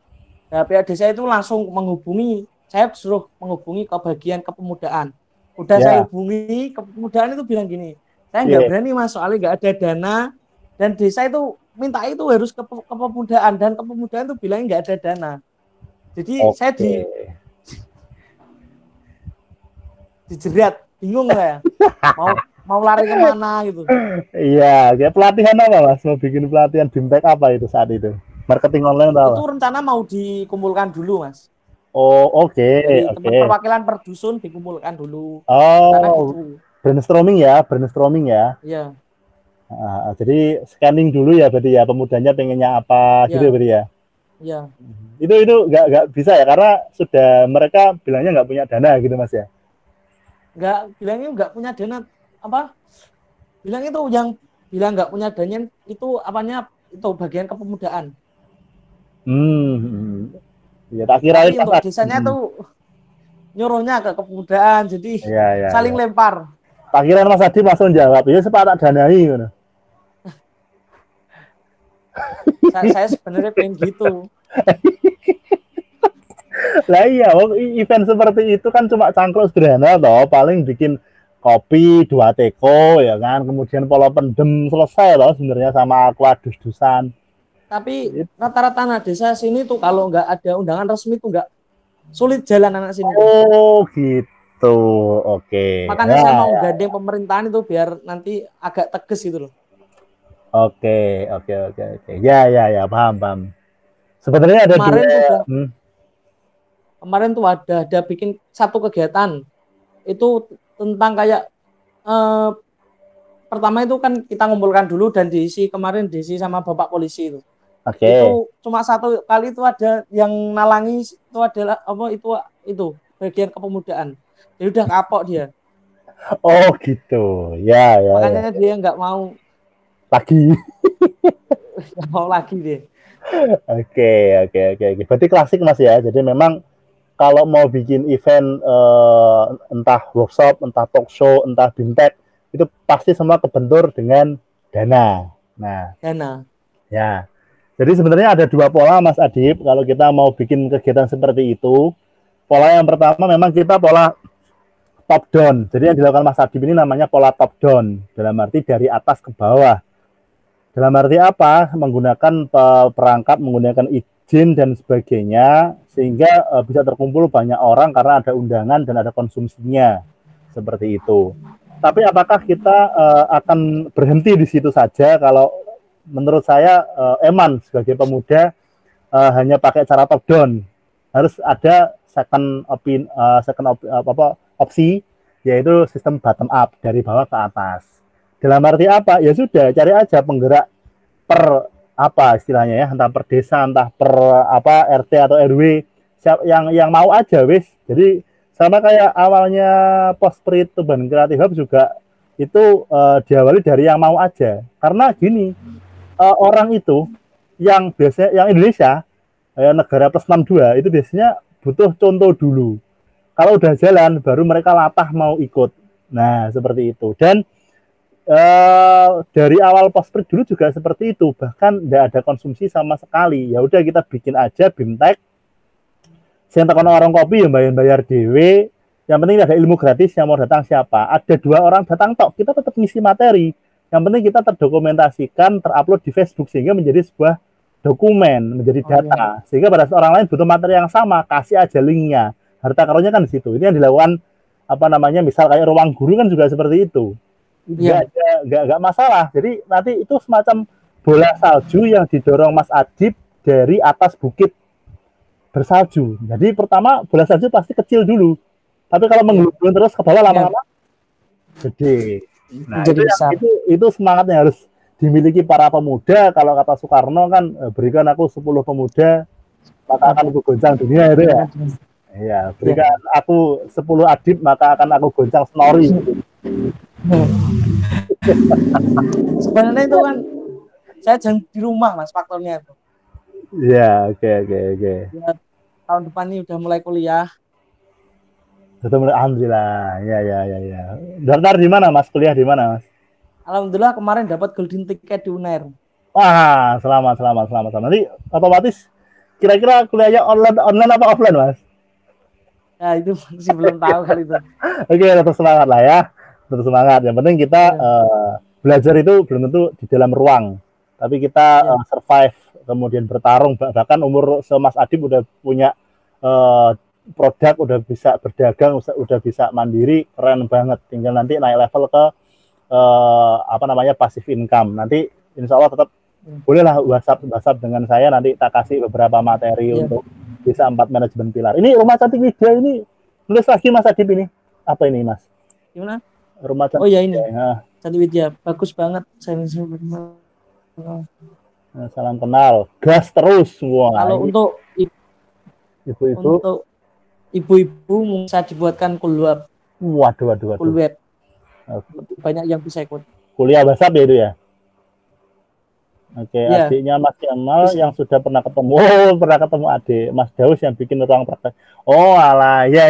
ya pihak desa itu langsung menghubungi saya suruh menghubungi ke bagian kepemudaan udah saya ya, hubungi kepemudaan itu bilang gini saya nggak iya, berani mas soalnya nggak ada dana dan desa itu minta itu harus ke kepemudaan dan kepemudaan itu bilangnya nggak ada dana jadi saya oke. dijerat bingung saya mau mau lari kemana gitu. Iya, kayak pelatihan apa Mas? Mau bikin pelatihan BIMTEK apa itu saat itu? Marketing online atau apa? Itu rencana mau dikumpulkan dulu mas Oh, oke, dari teman oke. perwakilan per dusun dikumpulkan dulu rencana Oh, gitu brainstorming ya, brainstorming ya. ya Jadi scanning dulu ya berarti ya pemudanya pengennya apa gitu ya ya berarti ya. Ya, Itu nggak bisa ya karena sudah mereka bilangnya nggak punya dana gitu Mas ya. nggak bilangnya nggak punya dana apa? Bilang itu yang bilang nggak punya dana itu apanya itu bagian kepemudaan. Hmm. Ya tak kirain Tapi Mas untuk Adi. desanya tuh nyuruhnya ke kepemudaan, jadi Iya, iya, saling iya. lempar. Tak kirain Mas Adi langsung jawab, ya sepak tak danai gitu. Saya sebenarnya pengen gitu. Lah iya, event seperti itu kan cuma cangkruk sederhana toh, paling bikin kopi dua teko ya kan, kemudian polo pendem selesai loh sebenarnya sama aqua dus-dusan. Tapi rata-rata anak desa sini tuh kalau nggak ada undangan resmi tuh nggak sulit jalan anak sini tuh. Oh gitu, oke. Makanya Ya, saya mau ya. gandeng pemerintahan itu biar nanti agak tegas gitu loh. Oke, oke, oke, oke. Ya, ya, ya, paham, paham. Sebenarnya ada Kemarin dua. tuh udah Hmm, kemarin tuh ada bikin satu kegiatan itu tentang kayak eh, pertama itu kan kita ngumpulkan dulu dan diisi kemarin diisi sama bapak polisi itu. oke. Itu cuma satu kali itu ada yang nalangi itu adalah apa itu bagian kepemudaan. Jadi udah kapok dia. Oh gitu. Ya, ya, ya. Makanya dia Lagi. nggak mau lagi dia. Oke, oke, oke, oke. Berarti klasik Mas ya. Jadi memang kalau mau bikin event entah workshop, entah talk show, entah bimtek, itu pasti semua kebentur dengan dana. Nah, Dana. ya. Jadi sebenarnya ada dua pola Mas Adib kalau kita mau bikin kegiatan seperti itu. Pola yang pertama memang kita pola top down. Jadi yang dilakukan Mas Adib ini namanya pola top down. Dalam arti dari atas ke bawah. Dalam arti apa? Menggunakan perangkat, menggunakan izin dan sebagainya, sehingga bisa terkumpul banyak orang karena ada undangan dan ada konsumsinya. Seperti itu. Tapi apakah kita akan berhenti di situ saja? Kalau menurut saya, Eman sebagai pemuda hanya pakai cara top down. Harus ada opsi, yaitu sistem bottom up dari bawah ke atas. Dalam arti apa? Ya sudah, cari aja penggerak per apa istilahnya ya, entah per desa, entah per apa RT atau RW, yang mau aja wis. Jadi sama kayak awalnya Postprit Tuban Creative Hub juga itu diawali dari yang mau aja. Karena gini, orang itu yang biasanya yang Indonesia negara plus 62 itu biasanya butuh contoh dulu. Kalau udah jalan baru mereka latah mau ikut. Nah, seperti itu. Dan dari awal Postprit dulu juga seperti itu, bahkan nggak ada konsumsi sama sekali. Ya udah kita bikin aja bimtek, saya tekan orang kopi ya bayar dewe, yang penting ada ilmu gratis, yang mau datang siapa. Ada 2 orang datang tok, kita tetap ngisi materi. Yang penting kita terdokumentasikan, terupload di Facebook sehingga menjadi sebuah dokumen, menjadi Oh iya. data. Sehingga pada saat orang lain butuh materi yang sama, kasih aja linknya. Harta karunnya kan di situ. Ini yang dilakukan apa namanya, misal kayak ruang guru kan juga seperti itu. Iya. Nggak masalah. Jadi nanti itu semacam bola salju yang didorong Mas Adib dari atas bukit bersalju. Jadi pertama bola salju pasti kecil dulu, tapi kalau menggeludung terus ke bawah lama-lama gede. Nah Jadi besar. itu semangat yang harus dimiliki para pemuda. Kalau kata Soekarno kan, berikan aku 10 pemuda maka akan aku goncang dunia itu ya. Iya, berikan aku 10 adib maka akan aku goncang Senori. Sebenarnya itu kan saya jangan di rumah Mas faktornya itu. Iya, oke, oke, oke. Ya, tahun depan ini udah mulai kuliah. Alhamdulillah. Ya, ya, ya, ya. Daftar di mana Mas? Kuliah di mana Mas? Alhamdulillah kemarin dapat golden ticket di UNER. Wah, selamat, selamat, selamat, selamat. Nanti otomatis kira-kira kuliahnya online, online apa offline, Mas? Ya itu masih belum tahu kali itu. Oke, tetap semangat lah ya. Tetap semangat. Yang penting kita belajar itu belum tentu di dalam ruang, tapi kita survive, kemudian bertarung. Bahkan umur semas Adib udah punya produk, udah bisa berdagang, udah bisa mandiri, keren banget. Tinggal nanti naik level ke apa namanya passive income. Nanti insya Allah tetap bolehlah WhatsApp dengan saya, nanti tak kasih beberapa materi untuk bisa 4 manajemen pilar. Ini Rumah Cantik Widya ini nulis lagi Mas Adib ini. Apa ini Mas? Gimana? Rumah Cantik. Oh ya ini. Cantik Widya bagus banget. Salam kenal. Gas terus semua. Kalau untuk Ibu-ibu. ibu-ibu bisa dibuatkan kulwab. Waduh. Kulweb. Lebih banyak yang bisa ikut. Kuliah bahasa ya itu ya? Oke, Ya, adiknya Mas Kemal bisa. yang sudah pernah ketemu, pernah ketemu adik Mas Daus yang bikin ruang praktek. Oh, alah, ya.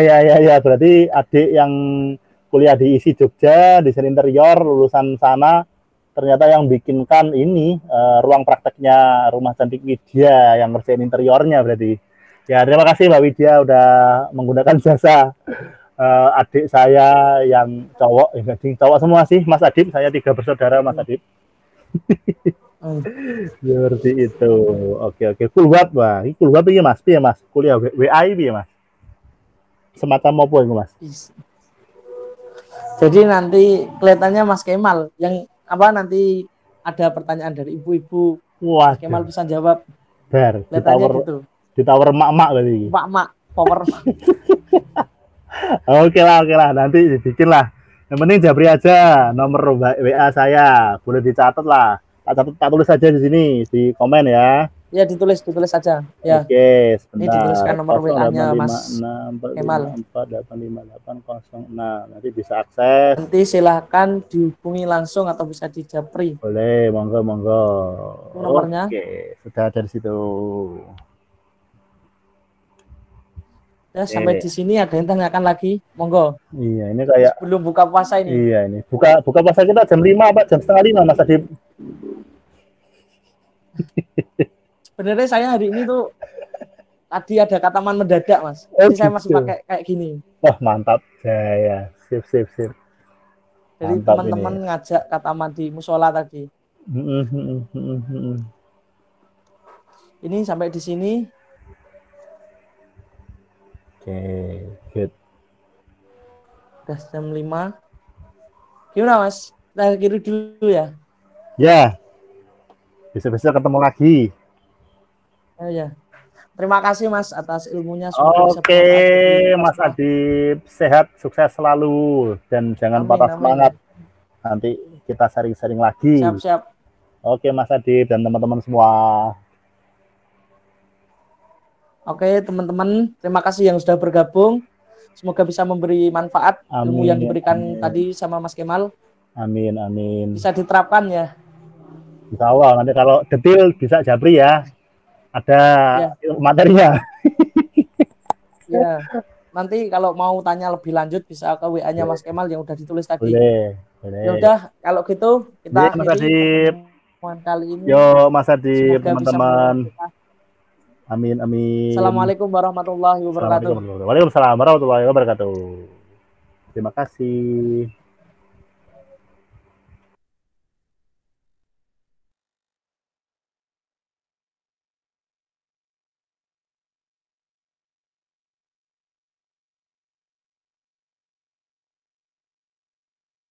Berarti adik yang kuliah di ISI Jogja, desain interior, lulusan sana, ternyata yang bikinkan ini ruang prakteknya Rumah Cantik Widya yang ngerjain interiornya berarti. Ya, terima kasih Mbak Widya udah menggunakan jasa adik saya yang cowok, cowok semua sih, Mas Adib, saya 3 bersaudara Mas Adib. Seperti itu. Oke. Cool banget, Wah. Ini cool banget ya, Mas. Piye, Mas? Kuliah WA piye, Mas? Semacam apa itu, Mas? Jadi nanti kelihatannya Mas Kemal yang nanti ada pertanyaan dari ibu-ibu. Mas Kemal bisa jawab. Kelihatannya gitu. Di tower emak-emak berarti. Emak-emak power. Oke lah. Nanti dibikin lah. Yang penting Jabri aja nomor WA saya. Boleh dicatat lah. Tak tulis saja di sini di komen ya. Ya ditulis saja. Ya. Oke, sebentar. Ini dituliskan nomor WA-nya Mas Kemal. 45856. Nanti bisa akses. Nanti silahkan dihubungi langsung atau bisa di Japri. Boleh, monggo. Nomornya. Oke, sudah ada di situ. Ya, sampai di sini ada yang tanyakan lagi, monggo. Iya, ini kayak sebelum buka puasa ini. Iya, ini. Buka puasa kita jam 5 apa jam setengah 5, Mas Adib? Sebenarnya saya hari ini tuh tadi ada kataman mendadak, Mas. Jadi saya masih pakai kayak gini. Wah, mantap. Ya. Sip. Jadi teman-teman ngajak kataman di musola tadi. Ini sampai di sini. Oke, good. Udah jam 5. Gimana, Mas? Kita akhiri dulu ya. Ya. Besok-besok ketemu lagi. Ya. Terima kasih Mas atas ilmunya. Oke, Mas Adib, sehat, sukses selalu dan jangan patah semangat. Nanti kita sharing-sharing lagi. Siap. Oke, Mas Adib dan teman-teman semua. Oke, teman-teman, terima kasih yang sudah bergabung. Semoga bisa memberi manfaat ilmu yang diberikan tadi sama Mas Kemal. Amin. Bisa diterapkan ya. Insya Allah, nanti kalau detail bisa Japri ya. Ada materinya. Ya, nanti kalau mau tanya lebih lanjut bisa ke WA-nya Mas Kemal yang udah ditulis tadi. Boleh. Ya udah, kalau gitu kita akhiri pertemuan kali ini. Yo, Mas Adib, teman-teman. Amin. Assalamualaikum warahmatullahi wabarakatuh. Waalaikumsalam warahmatullahi wabarakatuh. Terima kasih.